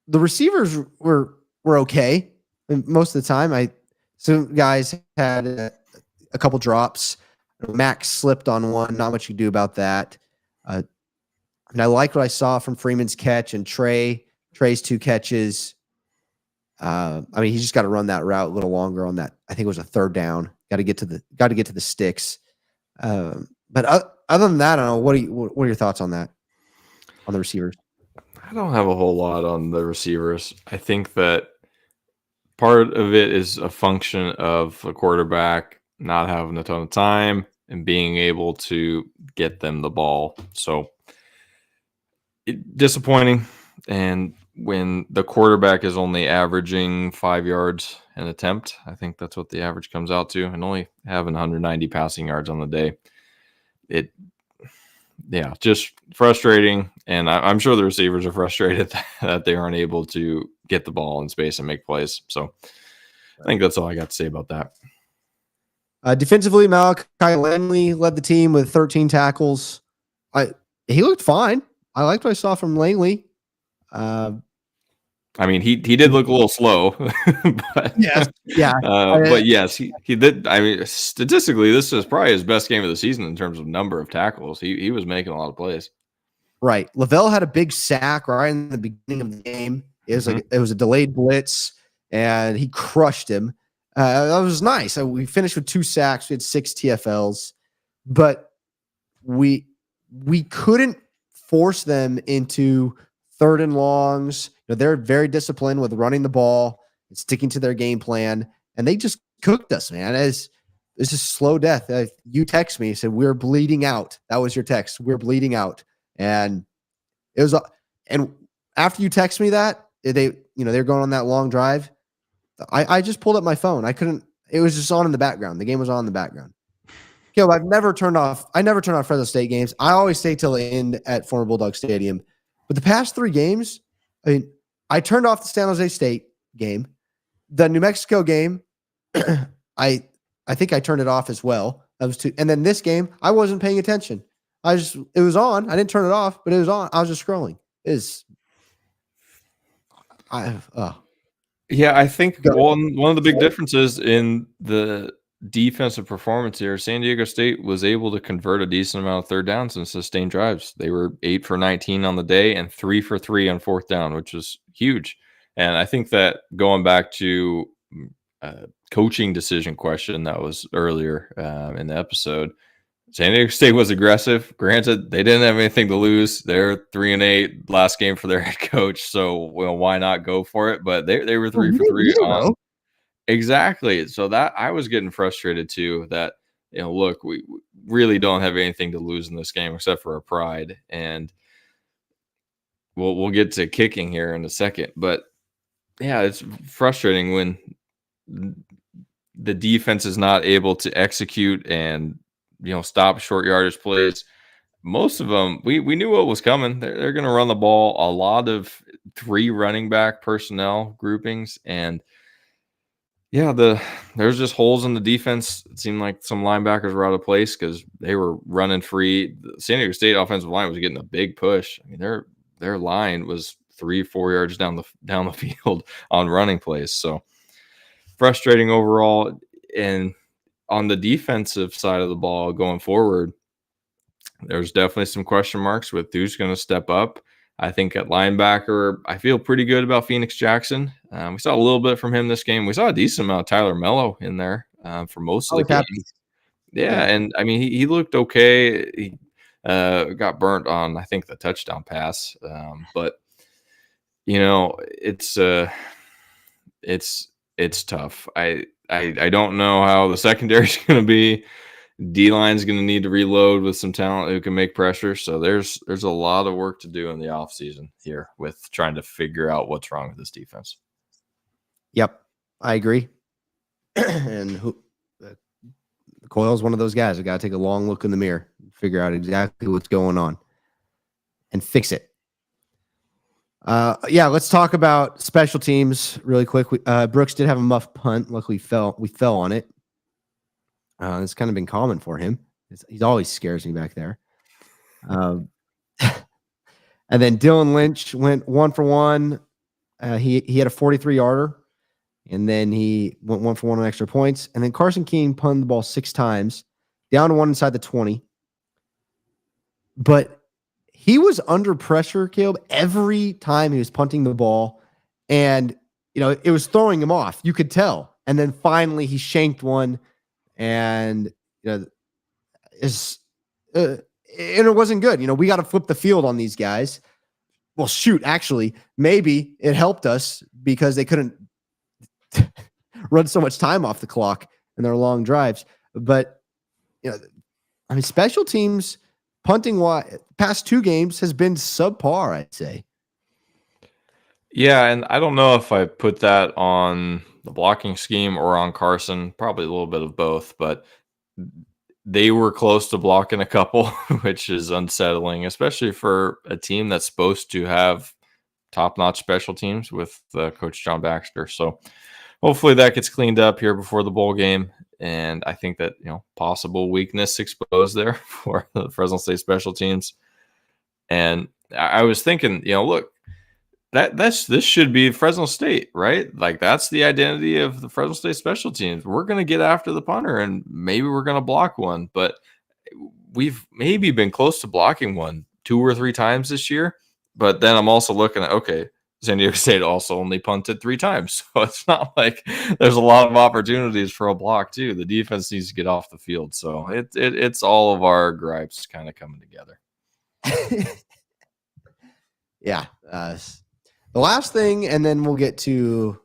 The receivers were okay most of the time. Some guys had a couple drops. Max slipped on one. Not much you can do about that. I like what I saw from Freeman's catch and Trey's 2 catches. He just got to run that route a little longer on that. I think it was a 3rd down. Got to get to the sticks. But other than that, I don't know. What are your thoughts on that? On the receivers? I don't have a whole lot on the receivers. I think that part of it is a function of a quarterback not having a ton of time and being able to get them the ball. So disappointing. And when the quarterback is only averaging 5 yards an attempt, I think that's what the average comes out to, and only having 190 passing yards on the day, just frustrating. And I'm sure the receivers are frustrated that they aren't able to get the ball in space and make plays. So I think that's all I got to say about that. Defensively, Malachi Langley led the team with 13 tackles. He looked fine. I liked what I saw from Langley. He did look a little slow, but yes, yeah. But yes, he did. Statistically, this is probably his best game of the season in terms of number of tackles. He was making a lot of plays. Right. Lavelle had a big sack right in the beginning of the game. It was a delayed blitz, and he crushed him. That was nice. We finished with 2 sacks. We had 6 TFLs, but we couldn't force them into 3rd and longs. They're very disciplined with running the ball and sticking to their game plan, and they just cooked us, man. It's just slow death. You text me, said, "We're bleeding out." That was your text. "We're bleeding out," and it was. And after you text me that, they're going on that long drive. I just pulled up my phone. I couldn't. It was just on in the background. The game was on in the background. Caleb, I never turn off Fresno State games. I always stay till the end at former Bulldog Stadium. But the past 3 games, I turned off the San Jose State game. The New Mexico game, I think I turned it off as well. That was 2. And then this game, I wasn't paying attention. It was on. I didn't turn it off, but it was on. I was just scrolling. Yeah, I think one of the big differences in the defensive performance here, San Diego State was able to convert a decent amount of 3rd downs and sustain drives. They were 8 for 19 on the day and 3 for 3 on 4th down, which was huge. And I think that going back to coaching decision question that was earlier in the episode, San Diego State was aggressive. Granted, they didn't have anything to lose. They're 3-8 last game for their head coach, so why not go for it? But they were Well, three we for didn't three either, on though. exactly. So that I was getting frustrated too. That look, we really don't have anything to lose in this game except for our pride, and we'll get to kicking here in a second. But yeah, it's frustrating when the defense is not able to execute and stop short yardage plays. Most of them, we knew what was coming. They're going to run the ball. A lot of 3 running back personnel groupings, and yeah, there's just holes in the defense. It seemed like some linebackers were out of place because they were running free. The San Diego State offensive line was getting a big push. I mean, their line was 3-4 yards down the field on running plays. So frustrating overall. And on the defensive side of the ball going forward, there's definitely some question marks with who's going to step up. I think at linebacker, I feel pretty good about Phoenix Jackson. We saw a little bit from him this game. We saw a decent amount of Tyler Mello in there for most I of the was game. happy. Yeah, and I mean he looked okay. He got burnt on I think the touchdown pass, but it's tough. I don't know how the secondary is going to be. D-line's going to need to reload with some talent who can make pressure. So there's a lot of work to do in the offseason here with trying to figure out what's wrong with this defense. Yep, I agree. And Coyle's one of those guys that got to take a long look in the mirror, figure out exactly what's going on, and fix it. Yeah, let's talk about special teams really quick. Brooks did have a muff punt. Luckily, we fell on it. It's kind of been common for him. He always scares me back there. And then Dylan Lynch went 1 for 1. He had a 43-yarder, and then he went 1 for 1 on extra points. And then Carson King punted the ball 6 times, down to 1 inside the 20. But he was under pressure, Caleb, every time he was punting the ball, and it was throwing him off. You could tell. And then finally he shanked one. And and it wasn't good. We got to flip the field on these guys. Well, shoot, actually, maybe it helped us because they couldn't run so much time off the clock in their long drives. But special teams punting past 2 games has been subpar, I'd say. Yeah, and I don't know if I put that on the blocking scheme or on Carson, probably a little bit of both, but they were close to blocking a couple, which is unsettling, especially for a team that's supposed to have top-notch special teams with Coach John Baxter. So hopefully that gets cleaned up here before the bowl game. And I think that, possible weakness exposed there for the Fresno State special teams. And I was thinking, look, this should be Fresno State, right? Like that's the identity of the Fresno State special teams. We're going to get after the punter and maybe we're going to block one, but we've maybe been close to blocking one 2 or 3 times this year. But then I'm also looking at, okay, San Diego State also only punted 3 times. So it's not like there's a lot of opportunities for a block too. The defense needs to get off the field. So it's all of our gripes kind of coming together. Yeah. The last thing, and then we'll get to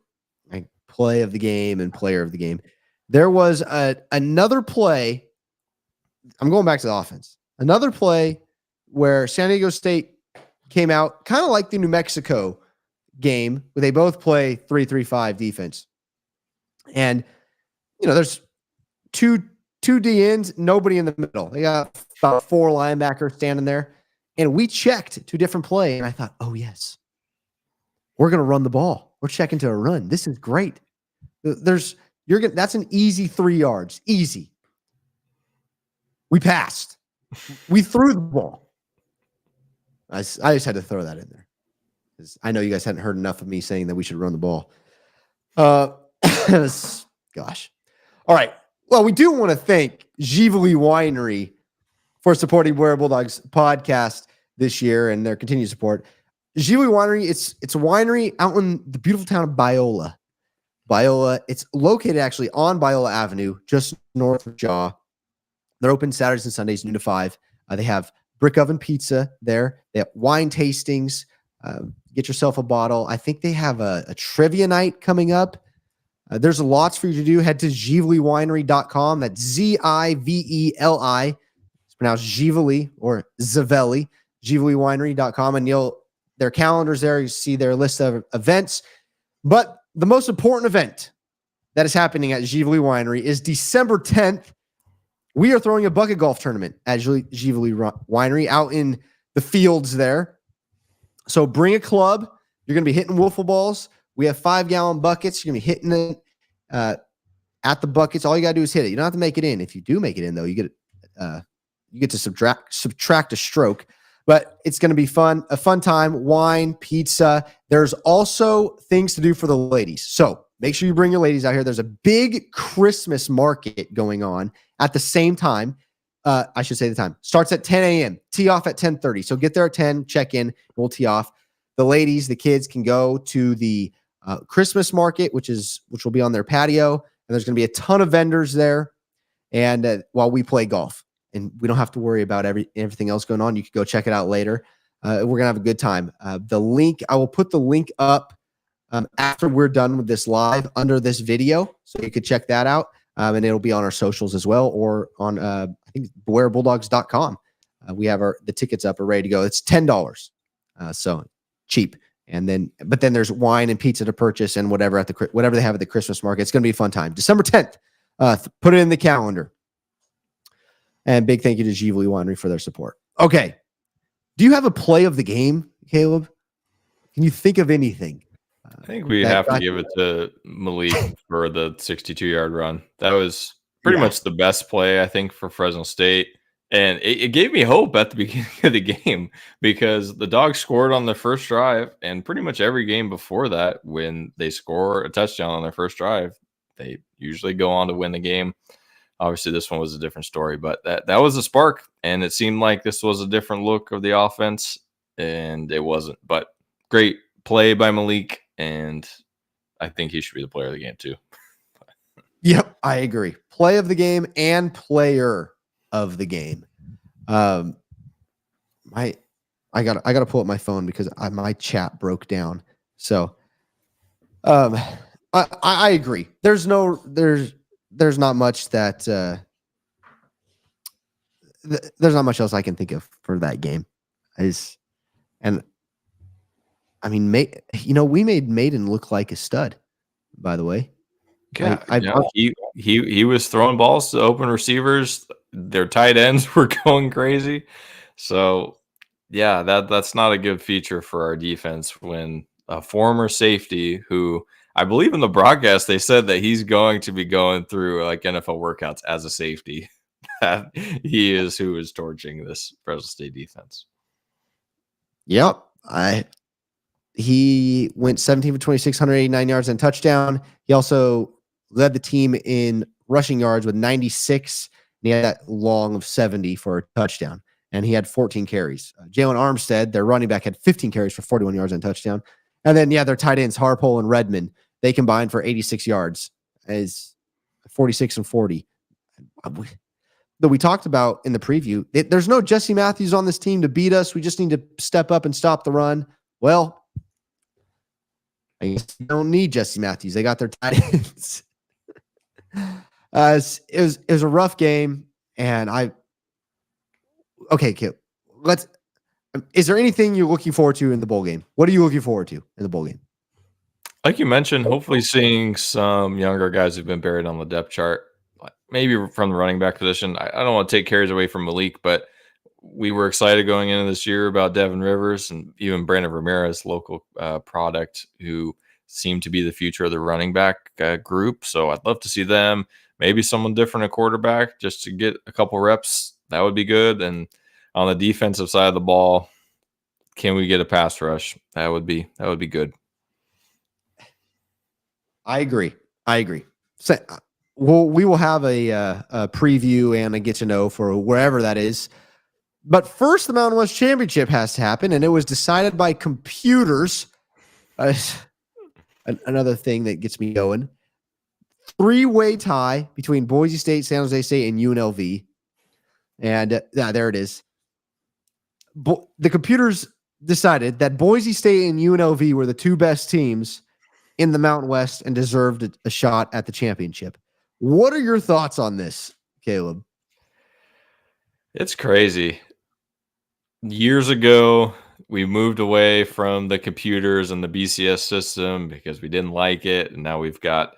play of the game and player of the game. There was another play. I'm going back to the offense. Another play where San Diego State came out kind of like the New Mexico game where they both play 3-3-5 defense. And, there's two DNs, nobody in the middle. They got about 4 linebackers standing there. And we checked to a different play. And I thought, oh, yes. We're going to run the ball. We're checking to a run. This is great. That's an easy 3 yards. Easy. We passed. We threw the ball. I just had to throw that in there. I know you guys hadn't heard enough of me saying that we should run the ball. Gosh. All right. Well, we do want to thank Givoli Winery for supporting Where Bulldogs podcast this year and their continued support. Givoli Winery, it's a winery out in the beautiful town of Biola. It's located actually on Biola Avenue, just north of Jaw. They're open Saturdays and Sundays, noon to 5. They have brick oven pizza there. They have wine tastings. Get yourself a bottle. I think they have a trivia night coming up. There's lots for you to do. Head to GivelyWinery.com. That's Ziveli. It's pronounced Gively or Zavelli. GivelyWinery.com. And their calendars there. You see their list of events. But the most important event that is happening at Gively Winery is December 10th. We are throwing a bucket golf tournament at Gively Winery out in the fields there. So bring a club. You're going to be hitting wiffle balls. We have 5-gallon buckets. You're going to be hitting it at the buckets. All you got to do is hit it. You don't have to make it in. If you do make it in, though, you get to subtract a stroke. But it's going to be fun, a fun time. Wine, pizza. There's also things to do for the ladies. So make sure you bring your ladies out here. There's a big Christmas market going on at the same time. I should say the time. Starts at 10 a.m. Tee off at 10:30. So get there at 10, check in, and we'll tee off. The ladies, the kids can go to the Christmas market, which will be on their patio. And there's going to be a ton of vendors there. And while we play golf, and we don't have to worry about everything else going on. You can go check it out later. We're going to have a good time. I will put the link up after we're done with this live under this video. So you could check that out. And it'll be on our socials as well, or on, I think, BewareBulldogs.com. We have the tickets up and ready to go. It's $10. So cheap. But then there's wine and pizza to purchase and whatever they have at the Christmas market. It's going to be a fun time. December 10th. Put it in the calendar. And big thank you to Gively Winery for their support. Okay. Do you have a play of the game, Caleb? Can you think of anything? I think we have to give it to Malik for the 62-yard run. That was pretty much the best play, I think, for Fresno State. And it gave me hope at the beginning of the game because the Dogs scored on their first drive, and pretty much every game before that, when they score a touchdown on their first drive, they usually go on to win the game. Obviously, this one was a different story, but that was a spark, and it seemed like this was a different look of the offense, and it wasn't. But great play by Malik, and I think he should be the player of the game too. Yep, I agree. Play of the game and player of the game. I gotta pull up my phone because my chat broke down. So, I agree. There's not much that there's not much else I can think of for that game. We made Maiden look like a stud, by the way. Yeah, he was throwing balls to open receivers. Their tight ends were going crazy. So, yeah, that's not a good feature for our defense when a former safety who I believe in the broadcast they said that he's going to be going through like NFL workouts as a safety. That he is who is torching this Fresno State defense. Yep. He went 17 for 26, 189 yards and touchdown. He also led the team in rushing yards with 96. And he had that long of 70 for a touchdown. And he had 14 carries. Jalen Armstead, their running back, had 15 carries for 41 yards and touchdown. And then, their tight ends, Harpole and Redmond, they combined for 86 yards as 46 and 40. That we talked about in the preview. There's no Jesse Matthews on this team to beat us. We just need to step up and stop the run. Well, I guess you don't need Jesse Matthews. They got their tight ends. It was a rough game, and Kip, is there anything you're looking forward to in the bowl game? What are you looking forward to in the bowl game? Like you mentioned, hopefully seeing some younger guys who've been buried on the depth chart, maybe from the running back position. I don't want to take carries away from Malik, but we were excited going into this year about Devin Rivers and even Brandon Ramirez, local product, who seemed to be the future of the running back group. So I'd love to see them. Maybe someone different at quarterback just to get a couple reps. That would be good. And on the defensive side of the ball, can we get a pass rush? That would be good. I agree. So, we will have a preview and a get to know for wherever that is. But first, the Mountain West Championship has to happen, and it was decided by computers. Another thing that gets me going. 3-way tie between Boise State, San Jose State, and UNLV. And there it is. The computers decided that Boise State and UNLV were the two best teams in the Mountain West and deserved a shot at the championship. What are your thoughts on this, Caleb? It's crazy. Years ago, we moved away from the computers and the BCS system because we didn't like it. And now we've got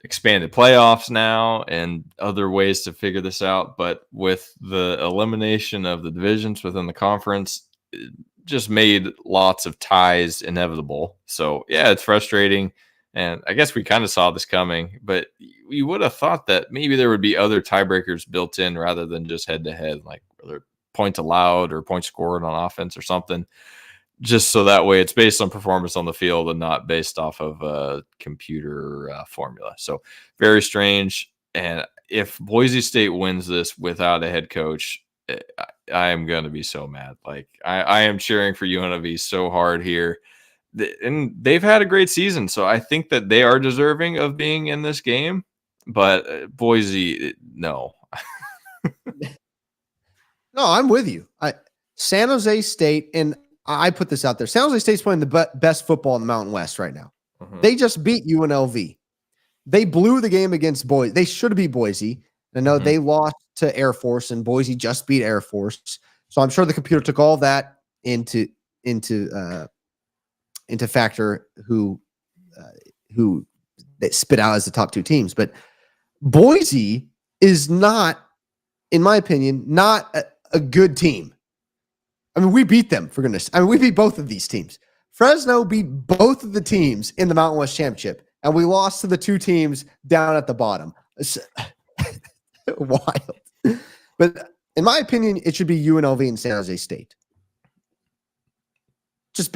expanded playoffs now and other ways to figure this out. But with the elimination of the divisions within the conference, it just made lots of ties inevitable. So, yeah, it's frustrating. And I guess we kind of saw this coming, but we would have thought that maybe there would be other tiebreakers built in rather than just head to head, like whether points allowed or points scored on offense or something, just so that way it's based on performance on the field and not based off of a computer formula. So very strange. And if Boise State wins this without a head coach, I am going to be so mad. Like I am cheering for UNLV so hard here. And they've had a great season, so I think that they are deserving of being in this game. But Boise, no. No, I'm with you. San Jose State, and I put this out there. San Jose State's playing the best football in the Mountain West right now. Mm-hmm. They just beat UNLV. They blew the game against Boise. They should beat Boise. I know they lost to Air Force, and Boise just beat Air Force. So I'm sure the computer took all that into factor who they spit out as the top two teams. But Boise is not, in my opinion, not a good team. I mean, we beat them, for goodness. I mean, we beat both of these teams. Fresno beat both of the teams in the Mountain West Championship, and we lost to the two teams down at the bottom. Wild. But in my opinion, it should be UNLV and San Jose State. Just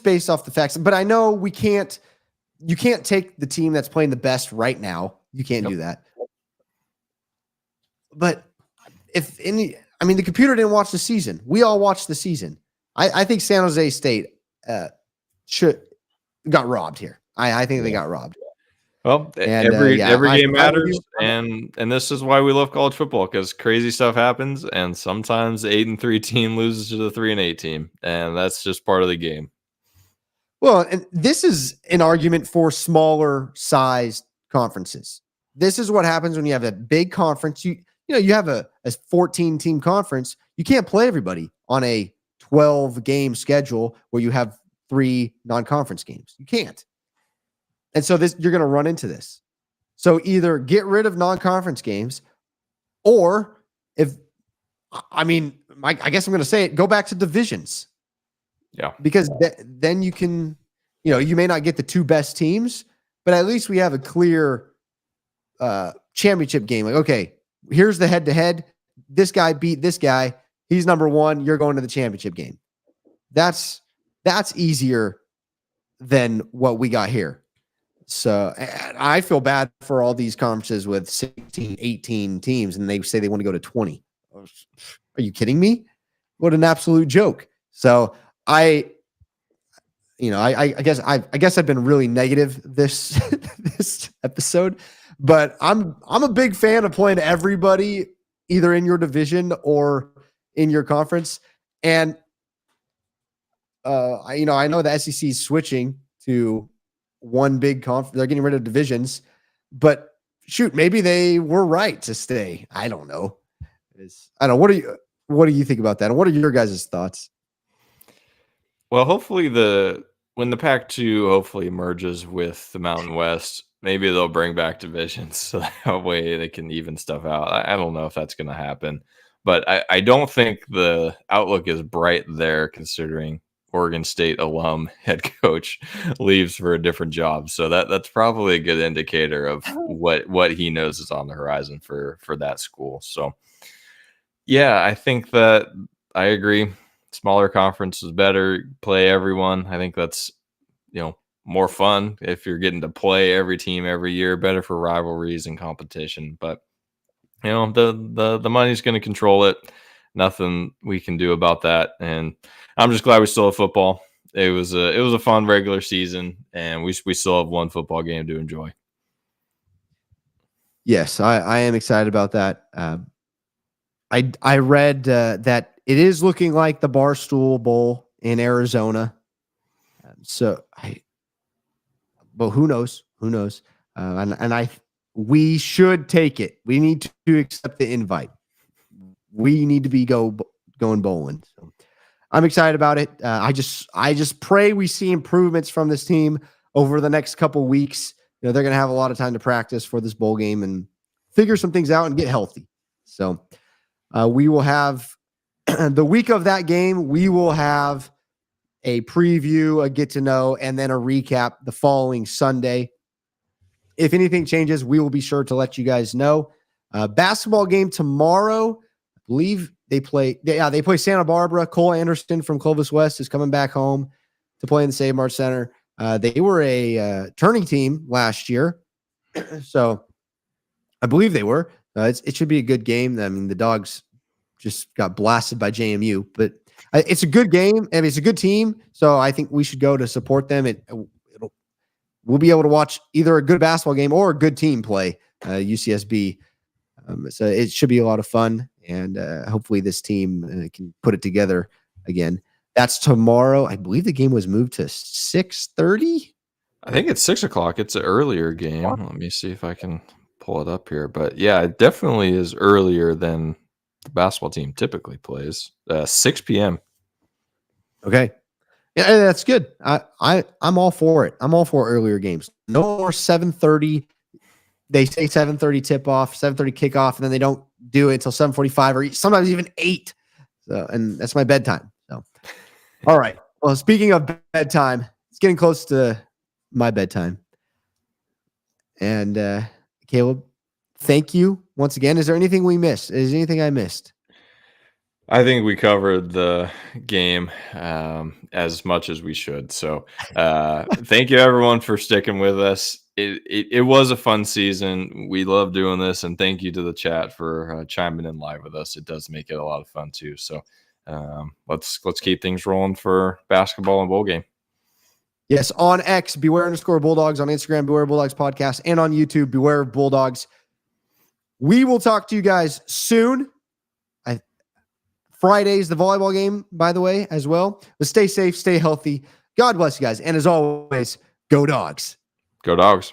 based off the facts. But I know you can't take the team that's playing the best right now. You can't do that. But the computer didn't watch the season. We all watched the season. I think San Jose State got robbed here. I think they got robbed. Well, every game matters, and this is why we love college football, because crazy stuff happens, and sometimes the 8-3 team loses to the 3-8 team, and that's just part of the game. Well, and this is an argument for smaller sized conferences. This is what happens when you have a big conference. You have a 14 team conference. You can't play everybody on a 12 game schedule where you have 3 non-conference games. You can't. And so you're going to run into this. So either get rid of non-conference games, or I guess I'm going to say it, go back to divisions. Yeah. Because then you can, you may not get the 2 best teams, but at least we have a clear championship game. Like, okay, here's the head-to-head. This guy beat this guy. He's number 1. You're going to the championship game. That's easier than what we got here. So I feel bad for all these conferences with 16, 18 teams, and they say they want to go to 20. Are you kidding me? What an absolute joke. So I guess I've been really negative this episode, but I'm a big fan of playing everybody either in your division or in your conference. And I know the SEC is switching to one big conference. They're getting rid of divisions, but shoot, maybe they were right to stay. I don't know. I don't know. What do you think about that? And what are your guys' thoughts? Well, hopefully when the Pac-2 hopefully merges with the Mountain West, maybe they'll bring back divisions so that way they can even stuff out. I don't know if that's going to happen, but I don't think the outlook is bright there, considering Oregon State alum head coach leaves for a different job. So that's probably a good indicator of what he knows is on the horizon for that school. So yeah, I think that I agree. Smaller conference is better. Play everyone. I think that's, more fun if you're getting to play every team every year. Better for rivalries and competition. But the money's going to control it. Nothing we can do about that. And I'm just glad we still have football. It was a fun regular season, and we still have one football game to enjoy. Yes, I am excited about that. I read that it is looking like the Barstool Bowl in Arizona. But who knows? Who knows? We should take it. We need to accept the invite. We need to be going bowling. So I'm excited about it. I just pray we see improvements from this team over the next couple weeks. They're going to have a lot of time to practice for this bowl game and figure some things out and get healthy. So we will have the week of that game. We will have a preview, a get to know, and then a recap the following Sunday. If anything changes, we will be sure to let you guys know. Basketball game tomorrow. I believe they play Santa Barbara. Cole Anderson from Clovis West is coming back home to play in the Save Mart Center. They were a turning team last year, so I believe they were. It should be a good game. I mean, the Dogs just got blasted by JMU, but it's a good game. I mean, it's a good team, so I think we should go to support them. We'll be able to watch either a good basketball game or a good team play UCSB. So it should be a lot of fun, and hopefully this team can put it together again. That's tomorrow. I believe the game was moved to 6:30. I think it's 6:00. It's an earlier game. Let me see if I can pull it up here. But yeah, it definitely is earlier than the basketball team typically plays. 6 p.m. Okay. Yeah, that's good. I'm all for it. I'm all for earlier games. No more 7:30. They say 7:30 tip off, 7:30 kickoff, and then they don't do it until 7:45 or sometimes even 8. So, and that's my bedtime. So, all right. Well, speaking of bedtime, it's getting close to my bedtime. And Caleb, thank you once again. Is there anything we missed? Is there anything I missed? I think we covered the game as much as we should. So thank you, everyone, for sticking with us. It was a fun season. We love doing this, and thank you to the chat for chiming in live with us. It does make it a lot of fun too. So let's keep things rolling for basketball and bowl game. Yes, on X, Beware_Bulldogs, on Instagram, Beware Bulldogs Podcast, and on YouTube, Beware of Bulldogs. We will talk to you guys soon. Friday's the volleyball game, by the way, as well. But stay safe, stay healthy. God bless you guys. And as always, go Dogs. Go Dogs.